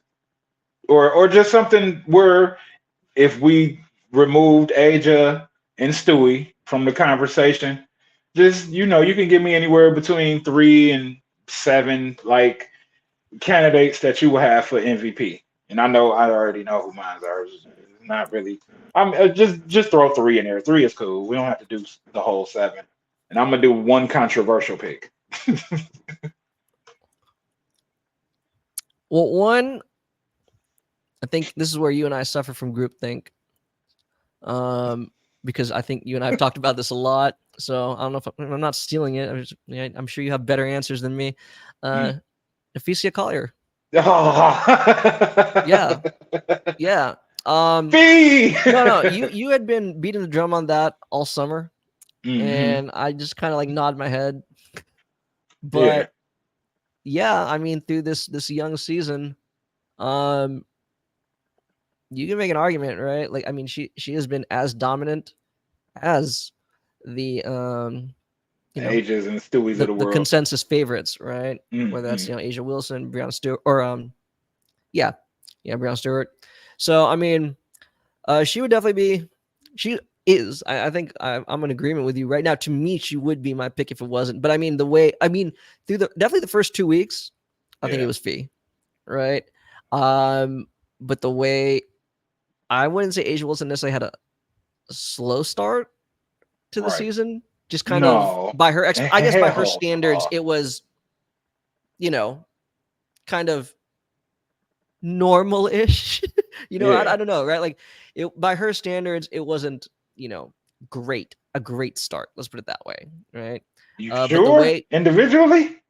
or just something where if we removed Aja and Stewie from the conversation, just you can give me anywhere between 3 and 7 like candidates that you will have for MVP. And I know I already know who mine are. It's not really. I'm just throw 3 in there. 3 is cool. We don't have to do the whole 7. And I'm gonna do one controversial pick. Well, one, I think this is where you and I suffer from groupthink. Because I think you and I have talked about this a lot. So I don't know if I'm not stealing it. I'm sure you have better answers than me. Mm. Ephesia Collier. Oh. Yeah. Yeah. Fee. No. You had been beating the drum on that all summer, Hmm. and I just kind of like nod my head. Yeah. But yeah, I mean, through this young season, um, you can make an argument, right? Like, I mean, she has been as dominant as the Ages and Stewies of the the world. consensus favorites, right? Whether that's Hmm. Asia Wilson, Breonna Stewart, or yeah, Breonna Stewart. So I mean, she would definitely be. She is. I think I'm in agreement with you right now. To me, she would be my pick if it wasn't. But I mean, through definitely the first 2 weeks, I think it Yeah. was Fee, right? Um, but the way I wouldn't say Asia Wilson necessarily had a slow start to the Right. season. Just kind of No. by her, I guess by her Hell standards, no. it was, kind of normal-ish. I Yeah. don't know, right? Like by her standards, it wasn't, a great start. Let's put it that way, right? You But the sure? way Individually?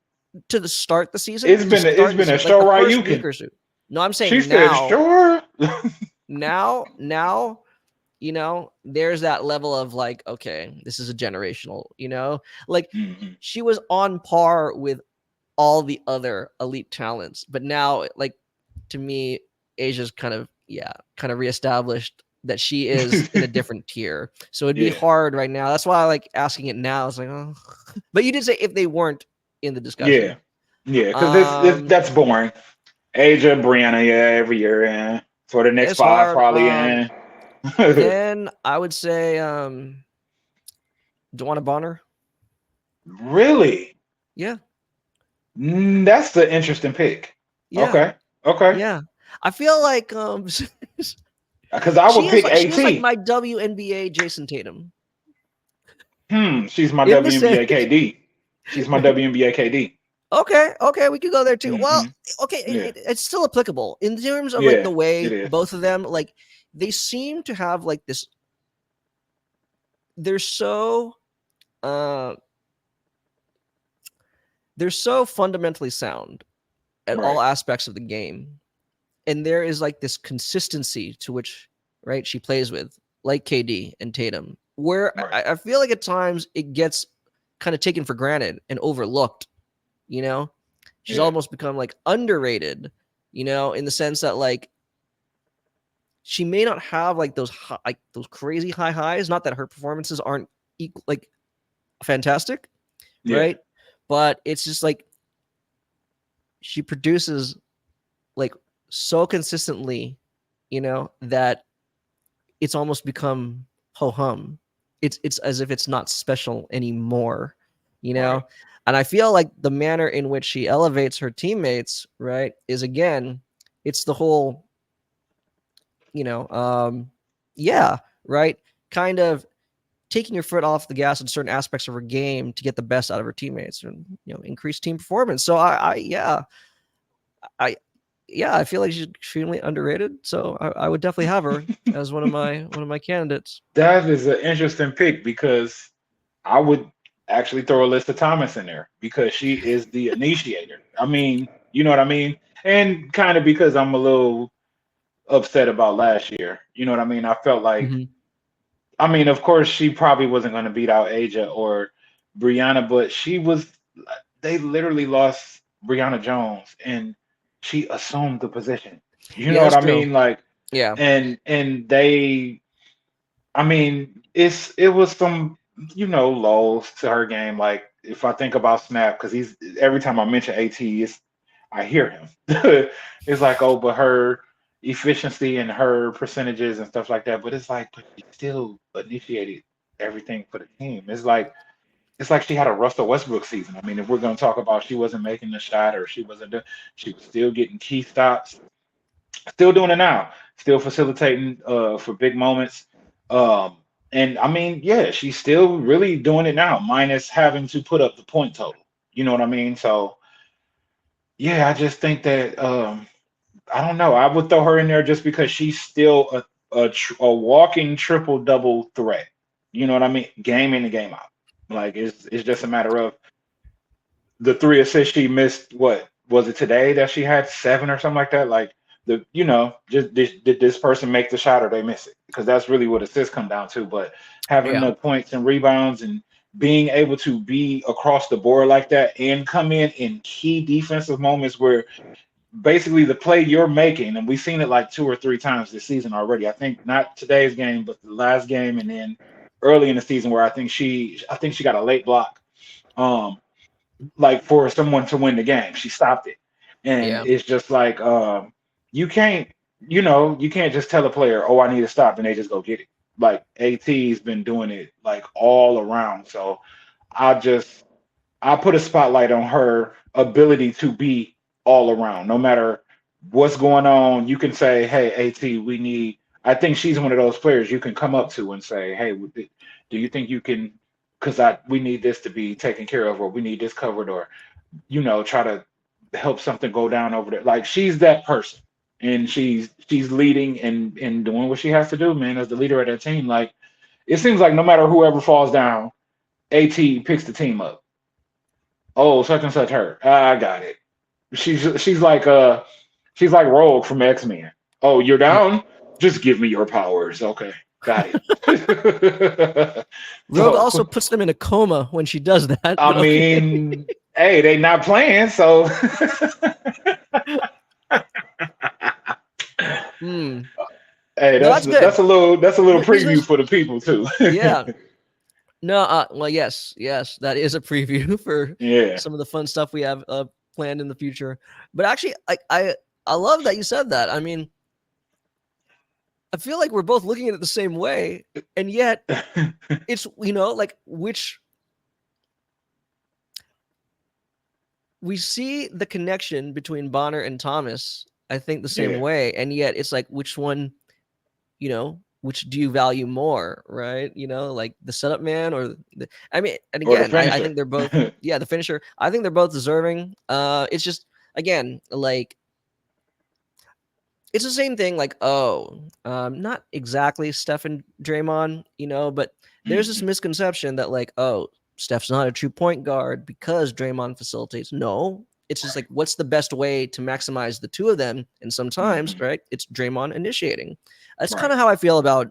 to the start the season, It's been a like show the right first you week can. or so. No, I'm She saying said now, sure. now, there's that level of like, okay, this is a generational, like Hmm. she was on par with all the other elite talents, but now, like, to me, Asia's kind of reestablished that she is in a different tier. So it'd be Yeah. hard right now. That's why I like asking it now. It's like, oh, but you did say if they weren't in the Yeah. discussion. Yeah. Because Um, that's boring. Asia, Brianna, yeah, every year, yeah. For the next it's 5, hard. probably, yeah. Then I would say DeWanna Bonner. Really? Yeah. That's the interesting pick. Yeah. Okay. Okay. Yeah. I feel like Because I would pick she is like AT. my WNBA Jason Tatum. She's my In the sense. WNBA KD. She's my WNBA KD. Okay, we could go there too. Well, Mm-hmm. okay, Yeah. it's still applicable in terms of like Yeah. the It way is. both of them like they seem to have like this. They're so uh they're so fundamentally sound at all Right. aspects of the game, and there is like this consistency to which right she plays with, like KD and Tatum, where Right. I feel like at times it gets kind of taken for granted and overlooked. You know, she's Yeah. almost become like underrated. You know, in the sense that like she may not have like those high, like those crazy high highs. Not that her performances aren't like fantastic, Yeah. right? But it's just like she produces like so consistently, you know, that it's almost become ho hum. It's as if it's not special anymore, you Right. know. And I feel like the manner in which she elevates her teammates, right, is again, it's the whole, you know, yeah, right, kind of taking your foot off the gas in certain aspects of her game to get the best out of her teammates and increase team performance. So I yeah, I feel like she's extremely underrated. So I would definitely have her as one of my candidates. That is an interesting pick because I would actually throw Alyssa Thomas in there because she is the initiator. I mean, you know what I mean? And kind of because I'm a little upset about last year. You know what I mean? I felt like, Mm-hmm. I mean, of course, she probably wasn't going to beat out Aja or Brianna, but she was, they literally lost Brianna Jones and she assumed the position. You know Yeah, what that's I true. mean? Like, Yeah, and they, I mean, it was some, lows to her game. Like if I think about Snap, because he's every time I mention AT, I hear him. It's like, oh, but her efficiency and her percentages and stuff like that. But it's like, but she still initiated everything for the team. It's like she had a Russell Westbrook season. I mean, if we're gonna talk about she wasn't making the shot or she wasn't doing, she was still getting key stops, still doing it now, still facilitating for big moments. Um, and I mean, yeah, she's still really doing it now, minus having to put up the point total. You know what I mean? So yeah, I just think that I don't know. I would throw her in there just because she's still a walking triple double threat. You know what I mean? Game in and game out. Like it's just a matter of the 3 assists she missed. What was it today that she had 7 or something like that? Like just did this person make the shot or they miss it? Because that's really what assists come down to. But having yeah, the points and rebounds and being able to be across the board like that and come in key defensive moments where basically the play you're making, and we've seen it like 2 or 3 times this season already. I think not today's game, but the last game, and then early in the season where I think she got a late block. Um, like for someone to win the game. She stopped it. And yeah, it's just like you can't you can't just tell a player, "Oh, I need to stop," and they just go get it. Like AT's been doing it like all around. So I just I put a spotlight on her ability to be all around. No matter what's going on, you can say, "Hey, AT, we need." I think she's one of those players you can come up to and say, "Hey, do you think you can? Because we need this to be taken care of, or we need this covered, or try to help something go down over there." Like she's that person, and she's leading and doing what she has to do, man, as the leader of that team. Like it seems like no matter whoever falls down, AT picks the team up. Oh, such and such hurt. I got it. She's like Rogue from X-Men. Oh, you're yeah. down? Just give me your powers. Okay, got it. Rogue So also puts them in a coma when she does that. I But okay. mean, hey, they not playing, so Hmm. hey, No, that's that's good. that's a little preview There's for the people too. yeah. No, well, yes, that is a preview for Yeah, some of the fun stuff we have planned in the future. But actually, I love that you said that. I mean, I feel like we're both looking at it the same way, and yet it's like which we see the connection between Bonner and Thomas. I think the same way, and yet it's like which one, which do you value more, right? Like the setup man or I mean, and again, I think they're both, the finisher. I think they're both deserving. It's just again like. It's the same thing, like, not exactly Steph and Draymond, but there's this misconception that, like, Steph's not a true point guard because Draymond facilitates. No, it's just like, what's the best way to maximize the two of them? And sometimes, right, it's Draymond initiating. That's kind of how I feel about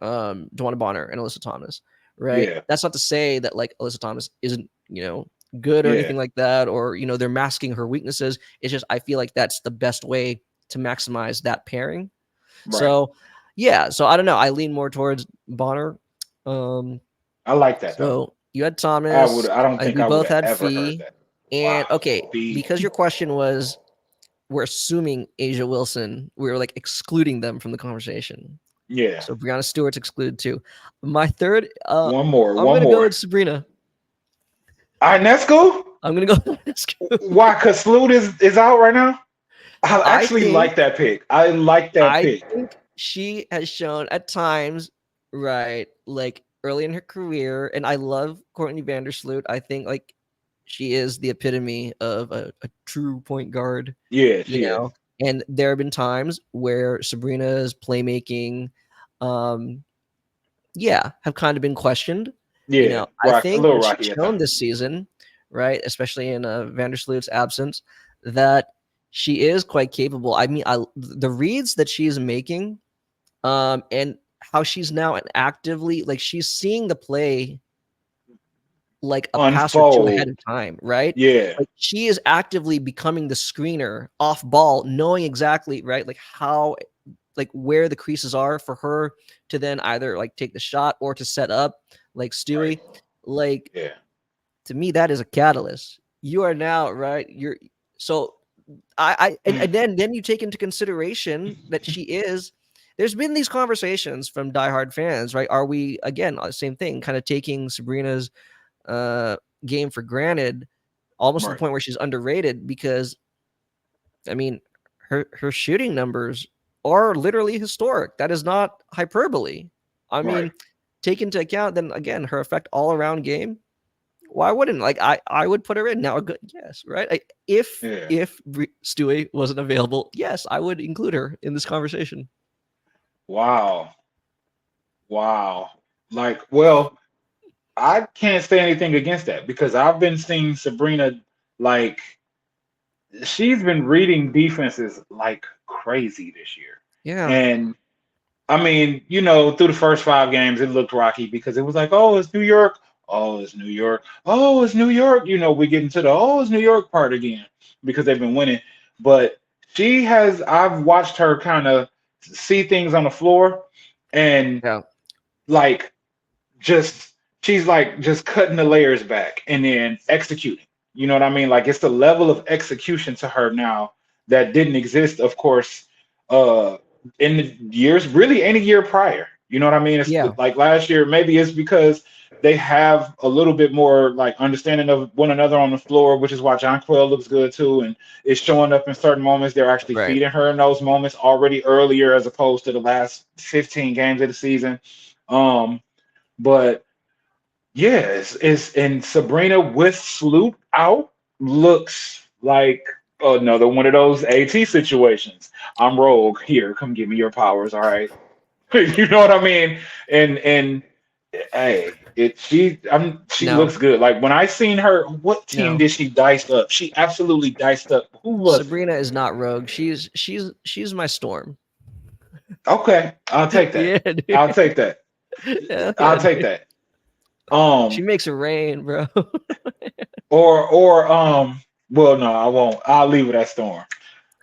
DeWanna Bonner and Alyssa Thomas, right? Yeah. That's not to say that, like, Alyssa Thomas isn't, good or anything like that, or, they're masking her weaknesses. It's just, I feel like that's the best way to maximize that pairing. Right. So I don't know. I lean more towards Bonner. I like that. So you had Thomas. I don't think we I both had ever Fee. Heard that. And okay, because your question was, we're assuming Asia Wilson. We were like excluding them from the conversation. Yeah. So Breanna Stewart's excluded too. My third. One more. I'm gonna go with Sabrina. Ionescu? I'm gonna go with Ionescu. Why? Because Sloot is out right now. I actually like that pick. I like that pick. I think she has shown at times, right, like early in her career, and I love Courtney Vandersloot. I think like she is the epitome of a true point guard. Yeah, she is. And there have been times where Sabrina's playmaking, have kind of been questioned. Yeah, I think what she's shown this season, right, especially in Vandersloot's absence, that she is quite capable. I mean, the reads that she's making, and how she's now actively, like, she's seeing the play like a pass or two ahead of time, right? Yeah. Like, she is actively becoming the screener off ball, knowing exactly, right, like how, like where the creases are for her to then either like take the shot or to set up, like Stewie. Right. Like, to me, that is a catalyst. You are now, right? So and then you take into consideration that there's been these conversations from diehard fans, right? Are we, again, same thing, kind of taking Sabrina's game for granted, almost to the point where she's underrated? Because, I mean, her shooting numbers are literally historic. That is not hyperbole. I mean, take into account then again her effect all around game. Why wouldn't, like, I would put her in now? Good, yes, right. If Stewie wasn't available, yes, I would include her in this conversation. Wow. Like, well, I can't say anything against that because I've been seeing Sabrina, like, she's been reading defenses like crazy this year. Yeah. And I mean, through the first 5 games, it looked rocky because it was like, oh, it's New York. Oh, it's New York. Oh, it's New York. We get into the it's New York part again because they've been winning. But I've watched her kind of see things on the floor and like she's like just cutting the layers back and then executing. You know what I mean? Like, it's the level of execution to her now that didn't exist, of course, in the years, really any year prior. You know what I mean? It's like last year, maybe it's because they have a little bit more like understanding of one another on the floor, which is why Jonquel looks good too, and is showing up in certain moments. They're actually feeding her in those moments already earlier, as opposed to the last 15 games of the season. But yes, and Sabrina with Sloot out looks like another one of those AT situations. I'm rogue here. Come give me your powers. All right. You know what I mean? And hey, she looks good. Like, when I seen her, what team did she dice up? She absolutely diced up. Who was Sabrina is not rogue. She's my Storm. Okay, I'll take that. Yeah, I'll take that. I'll take that. She makes it rain, bro. or well, no, I won't. I'll leave it at Storm.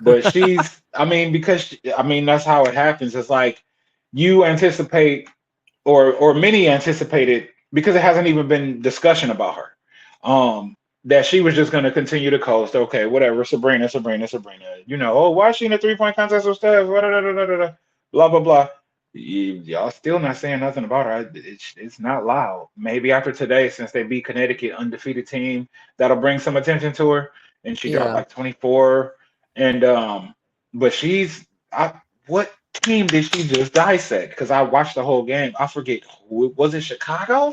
But she's, because that's how it happens. It's like you anticipate, or many anticipated, because it hasn't even been discussion about her. That she was just going to continue to coast. Okay, whatever. Sabrina. Why is she in a 3-point contest with Steph? Blah, blah, blah. Y'all still not saying nothing about her. It's not loud. Maybe after today, since they beat Connecticut, undefeated team, that'll bring some attention to her. And she dropped Yeah. like 24. And but what team did she just dissect? Because I watched the whole game. I forget who was it. Chicago?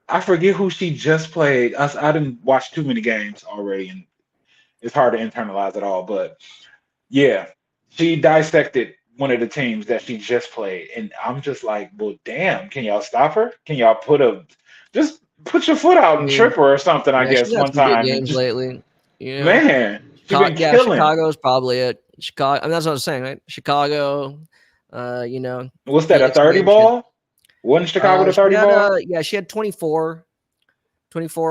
I forget who she just played. I didn't watch too many games already, and it's hard to internalize it all. But yeah, she dissected one of the teams that she just played, and I'm just like, well, damn, can y'all stop her? Can y'all just put your foot out I and trip mean, her or something? I yeah, she's guess had one some good time, and games just lately. You know, man, she Chicago, been yeah, killing. Chicago's probably it. Chicago. I mean, that's what I was saying, right? Chicago. You know, What's that? A Phoenix 30 game. She had, ball? Wasn't Chicago the she 30 had ball? yeah, she had 24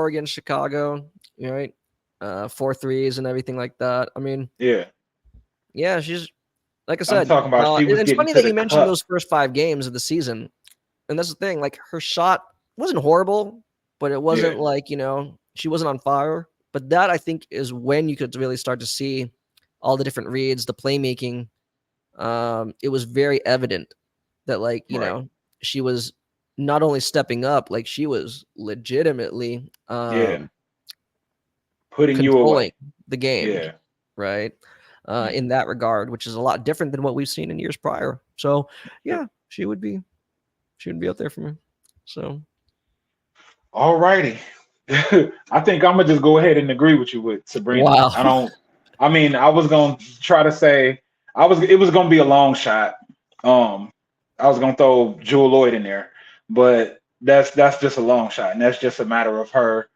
against Chicago. Right, 4 threes and everything like that. I mean, Yeah, yeah, she's like I I'm said. talking about. She was It's getting funny to that the you mentioned cup. those first 5 games of the season, and that's the thing. Like her shot wasn't horrible, but it Yeah, wasn't like she wasn't on fire. But that I think is when you could really start to see all the different reads, the playmaking. It was very evident that right. she was not only stepping up, like she was legitimately Yeah, putting you controlling away. the game, Yeah. right? Mm. In that regard, which is a lot different than what we've seen in years prior. So Yeah. yeah, she would be up there for me. So All righty. I think I'm gonna just go ahead and agree with you with Sabrina. wow. I don't. I mean, I was gonna try to say It was gonna be a long shot. Um, I was gonna throw Jewel Lloyd in there, but that's just a long shot, and that's just a matter of her,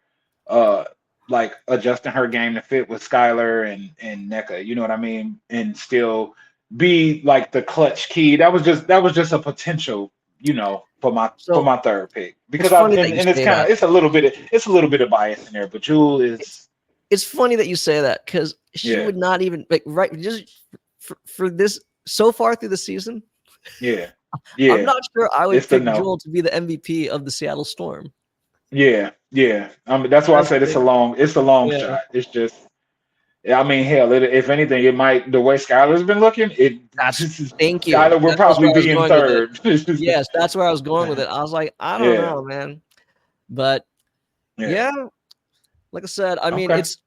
uh, like adjusting her game to fit with Skylar and NECA. You know what I mean? And still be like the clutch key. That was just a potential, for So my third pick it's because funny that you it's say kind of that. it's a little bit of bias in there, but Jewel is It's funny that you say that because she yeah would not even like right just for this so far through the season. yeah I'm yeah not sure I would it's the pick no Jewel to be the MVP of the Seattle Storm. yeah. That's why I That's the said thing. it's a long Yeah, shot. It's just I mean hell, if anything, it might the way Skylar's been looking, that's thank you. Skylar would That's probably where I was be in going with it. third. Yes, that's where I was going with it. I was like, I don't Yeah, know, man. But yeah. yeah, like I said, I mean, Okay. it's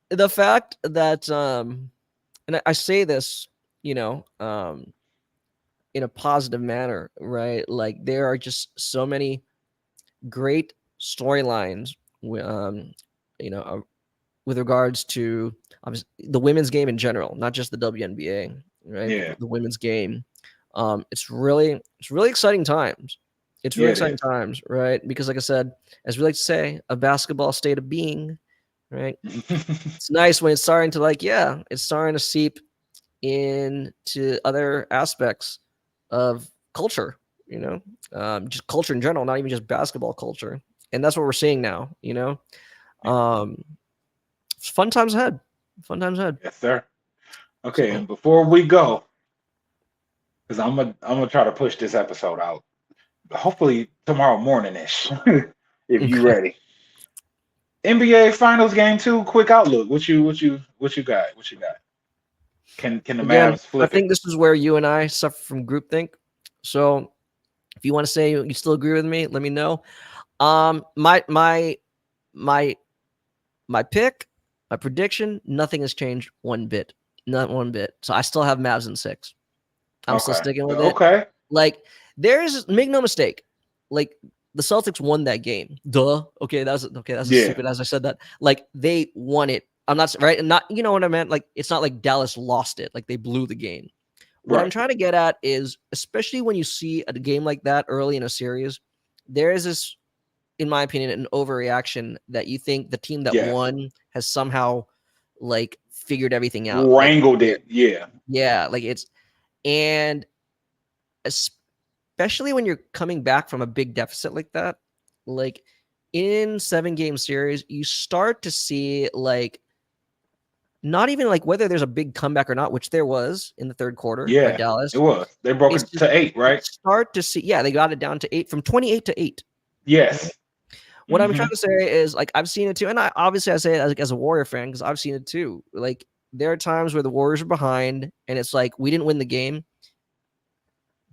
the fact that and I say this, you know, in a positive manner, right? Like there are just so many great storylines, you know, with regards to the women's game in general, not just the WNBA, right? Yeah. The women's game. It's really exciting times. It's Yeah, really it exciting is. times, right? Because, like I said, as we like to say, a basketball state of being, right? It's nice when it's starting to it's starting to seep into other aspects of culture, just culture in general, not even just basketball culture. And that's what we're seeing now, Um, fun times ahead. Fun times ahead. Yes, sir. Okay, So and before we go, because I'm gonna try to push this episode out, hopefully tomorrow morning ish, if you okay. ready. NBA Finals Game Two, quick outlook. What you got? What you got? Can the Again, Mavs I flip it? think this is where you and I suffer from groupthink. So if you want to say you still agree with me, let me know. My my my pick, my prediction, nothing has changed one bit. Not one bit. So I still have Mavs in 6. I'm still Okay. sticking with it. Okay. Like, make no mistake. Like, the Celtics won that game. Duh. Okay, that's as Yeah. stupid as I said that. Like, they won it. I'm not right. And not, you know what I meant? Like, it's not like Dallas lost it. Like, they blew the game. What I'm Right. trying to get at is, especially when you see a game like that early in a series, there is this, in my opinion, an overreaction that you think the team that Yes. won has somehow figured everything out. Like, Wrangled it. Yeah. yeah, like it's and especially when you're coming back from a big deficit like that, like in 7 game series, you start to see not even whether there's a big comeback or not, which there was in the third quarter by Yeah. It Dallas. was. They broke It's it just to 8, you right? start to see, yeah, they got it down to 8 from 28 to 8. Yes. What I'm trying Mm-hmm. to say is I've seen it too, and I say it as a Warrior fan because I've seen it too. Like there are times where the Warriors are behind, and it's like we didn't win the game,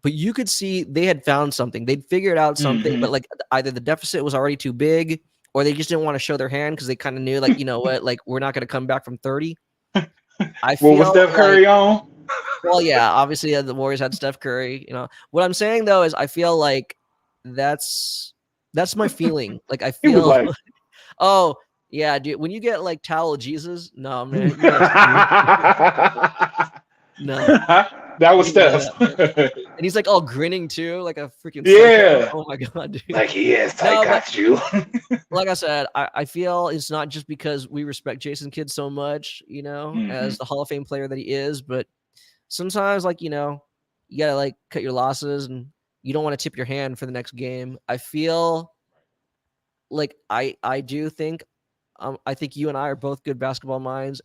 but you could see they had found something. They'd figured out something, but like either the deficit was already too big, or they just didn't want to show their hand because they kind of knew, like, you know what, like we're not going to come back from 30. I What was feel Steph like, Curry on? well, yeah, obviously the Warriors had Steph Curry. You know what I'm saying though is I feel like that's my feeling. Like I He was feel, like, oh yeah, dude, when you get like towel Jesus, no man, you gotta stop me. No, that was you gotta Steph. not, man. And he's like all grinning too, like a freaking psycho. Yeah. Oh my god, dude. Like, yes, I No, but got you. like I said, I feel it's not just because we respect Jason Kidd so much, you know, as the Hall of Fame player that he is, but sometimes, like, you know, you gotta like cut your losses and you don't want to tip your hand for the next game. I feel like I do think I think you and I are both good basketball minds.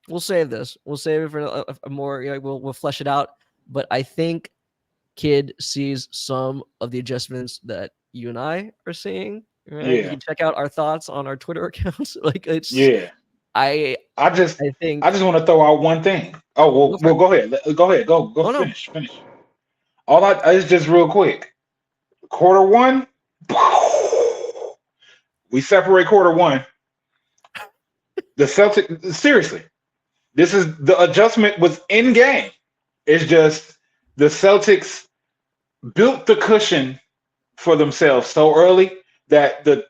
We'll save this. We'll save it for a more, you know, we'll flesh it out. But I think Kid sees some of the adjustments that you and I are seeing. Right? You Yeah. can check out our thoughts on our Twitter accounts. Like it's, Yeah. I I just I think want to throw out one thing. Oh, go for well it. go ahead. Go ahead. Go Oh no, finish. All I it's just real quick. Quarter one, we separate quarter one. The Celtics, seriously, this is the adjustment was in game. It's just the Celtics built the cushion for themselves so early that the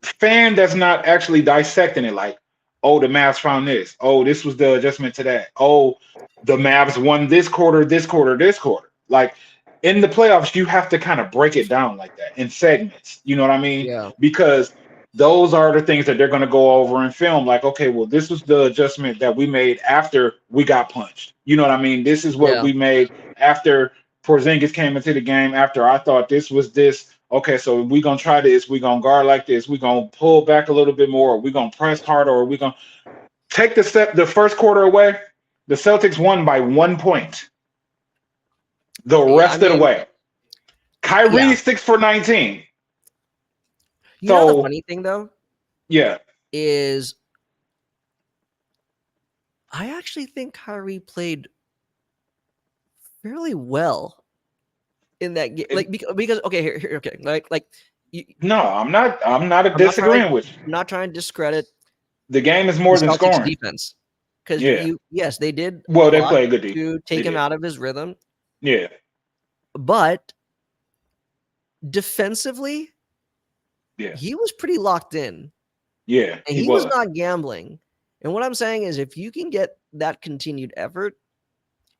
fan that's not actually dissecting it, like, oh, the Mavs found this. Oh, this was the adjustment to that. Oh, the Mavs won this quarter, this quarter, this quarter. Like in the playoffs, you have to kind of break it down like that in segments. You know what I mean? yeah, Because those are the things that they're going to go over in film. Like, okay, well, this was the adjustment that we made after we got punched. You know what I mean? This is what yeah, we made after Porzingis came into the game. After I thought this was this. Okay, so we're gonna try this. We're gonna guard like this. We're gonna pull back a little bit more. We're gonna press harder. Or we're gonna take the first quarter away. The Celtics won by 1 point. The yeah. I rest of the mean, way, Kyrie yeah. 6 for 19. You know the So funny thing though yeah, is I actually think Kyrie played fairly well in that game. Like because okay, here okay, like you, no, I'm not. I'm not I'm not trying disagreeing with you. I'm not trying to discredit The game is the more than Celtics scoring. defense because Yeah. yes, they did a Well, they lot play good defense. to They take him did. out of his rhythm, Yeah. but defensively, Yeah. he was pretty locked in Yeah. and He he was was. not gambling. And what I'm saying is if you can get that continued effort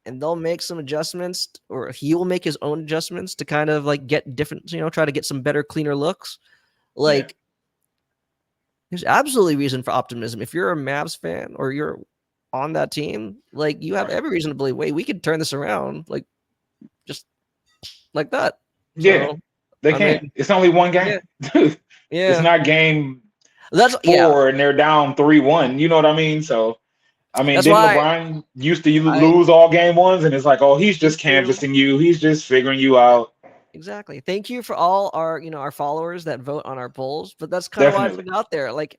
and they'll make some adjustments or he will make his own adjustments to kind of like get different, you know, try to get some better, cleaner looks. Yeah. Like there's absolutely reason for optimism. If you're a Mavs fan or you're on that team, like you have Right. every reason to believe, wait, we could turn this around, like just like that. Yeah. So, They I can. mean, It's only one game. yeah, It's yeah, not game that's yeah, 4 and they're down 3-1. You know what I mean? So I mean, that's didn't why LeBron used to I lose all game ones? And it's like, oh, he's thank just you. canvassing you. He's just figuring you out. Exactly. Thank you for all our, you know, our followers that vote on our polls. But that's kind of why I Definitely. put it out there. Like,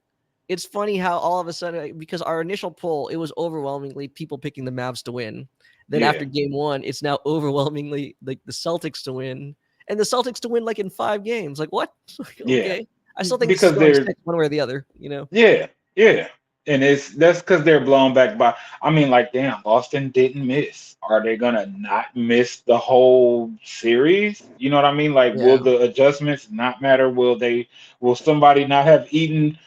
it's funny how all of a sudden, because our initial poll, it was overwhelmingly people picking the Mavs to win. Then Yeah. after game one, it's now overwhelmingly like the Celtics to win, and the Celtics to win like in 5 games. Like what? Yeah. Okay, I still think this is Because going they're 6 one way or the other. You know? yeah, yeah. And that's because they're blown back by I mean, like, damn, Boston didn't miss. Are they gonna not miss the whole series? You know what I mean? Like, will Yeah. the adjustments not matter? Will somebody not have eaten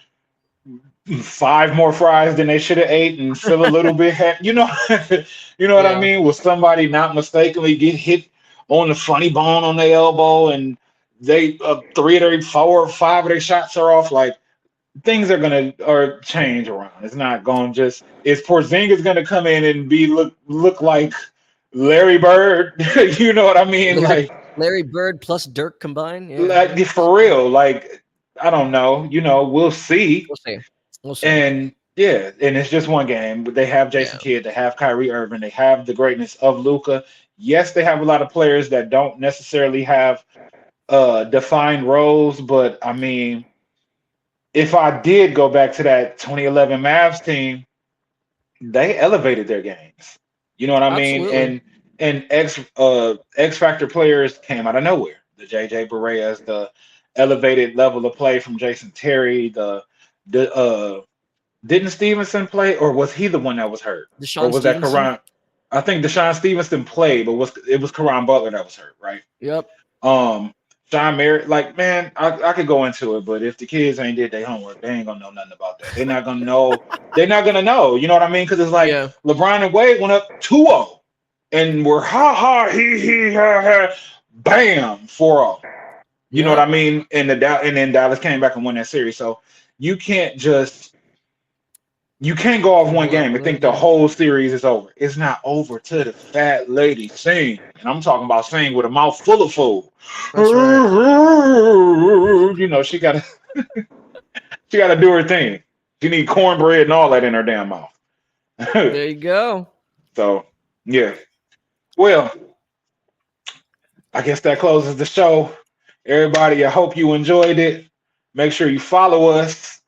5 more fries than they should have ate and feel a little bit you know you know what I Yeah. mean? Will somebody not mistakenly get hit on the funny bone on their elbow and they 3 of their 4 or 5 of their shots are off? Like things are gonna or change around. It's not going just is Porzingis gonna come in and be look like Larry Bird? You know what I mean? Larry Bird plus Dirk combined. Yeah. Like for real. Like I don't know. You know, we'll see. We'll see. We'll see. And yeah, and it's just one game. They have Jason Yeah. Kidd, they have Kyrie Irving, they have the greatness of Luka. Yes, they have a lot of players that don't necessarily have defined roles, but I mean, if I did go back to that 2011 Mavs team, they elevated their games. You know what I mean? Absolutely. and X Factor players came out of nowhere. The JJ Bareas, the elevated level of play from Jason Terry, the didn't Stevenson play, or was he the one that was hurt? Or Deshaun was that Stevenson? Karan? I think Deshaun Stevenson played, but it was Karan Butler that was hurt, right? Yep. John Merritt, like, man, I could go into it, but if the kids ain't did their homework, they ain't gonna know nothing about that. They're not gonna know. They're not gonna know. You know what I mean? Because it's like LeBron and Wade went up 2-0, and we're ha he ha, bam 4-0. You know what I mean? And then Dallas came back and won that series. So you can't go off one game and think the whole series is over. It's not over till the fat lady sing. And I'm talking about sing with a mouth full of food. That's right. You know, she gotta do her thing. She need cornbread and all that in her damn mouth. There you go. So yeah. Well, I guess that closes the show. Everybody, I hope you enjoyed it. Make sure you follow us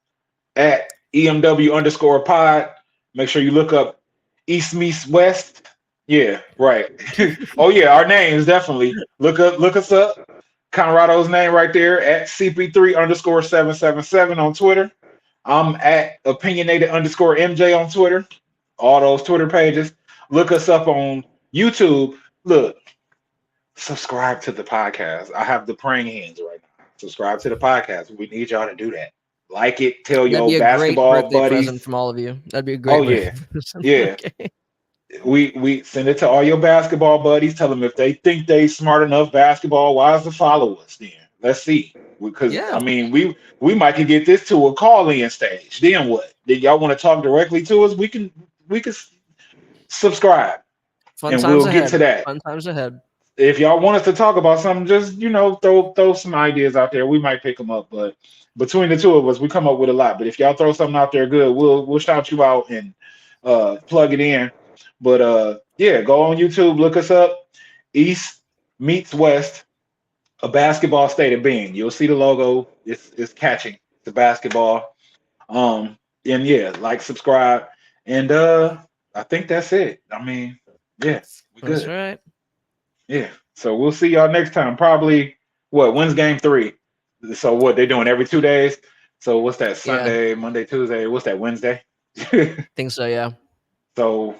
at EMW_pod. Make sure you look up East Meets West. Yeah, right. Oh yeah, our names definitely. Look us up. Conrado's name right there at CP3_777 on Twitter. I'm at opinionated_MJ on Twitter. All those Twitter pages. Look us up on YouTube. Look, subscribe to the podcast. I have the praying hands right now. Subscribe to the podcast. We need y'all to do that. Like it. Tell your basketball buddies. Present from all of you. That'd be a great. Yeah. Okay. We send it to all your basketball buddies. Tell them if they think they smart enough basketball wise to follow us. Then let's see. Because I mean, we might could get this to a call-in stage. Then what? Did y'all want to talk directly to us? We can subscribe. Fun and we'll get to that. Fun times ahead. If y'all want us to talk about something, just throw some ideas out there. We might pick them up, but between the two of us, we come up with a lot. But if y'all throw something out there good, we'll shout you out and plug it in. But yeah, go on YouTube, look us up. East Meets West, a basketball state of being. You'll see the logo. It's catching. It's a basketball. And yeah, like, subscribe, and I think that's it. I mean, yeah, we good. That's right. Yeah. So we'll see y'all next time. Probably when's game 3? So what they're doing every 2 days. So what's that? Sunday, Monday, Tuesday. What's that? Wednesday? Think so, yeah. So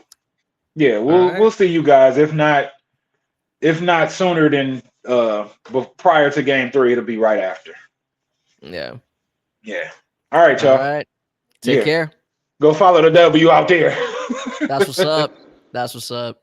yeah, we'll see you guys. If not sooner than prior to game 3, it'll be right after. Yeah. Yeah. All right, y'all. All right. Take care. Go follow the W out there. That's what's up.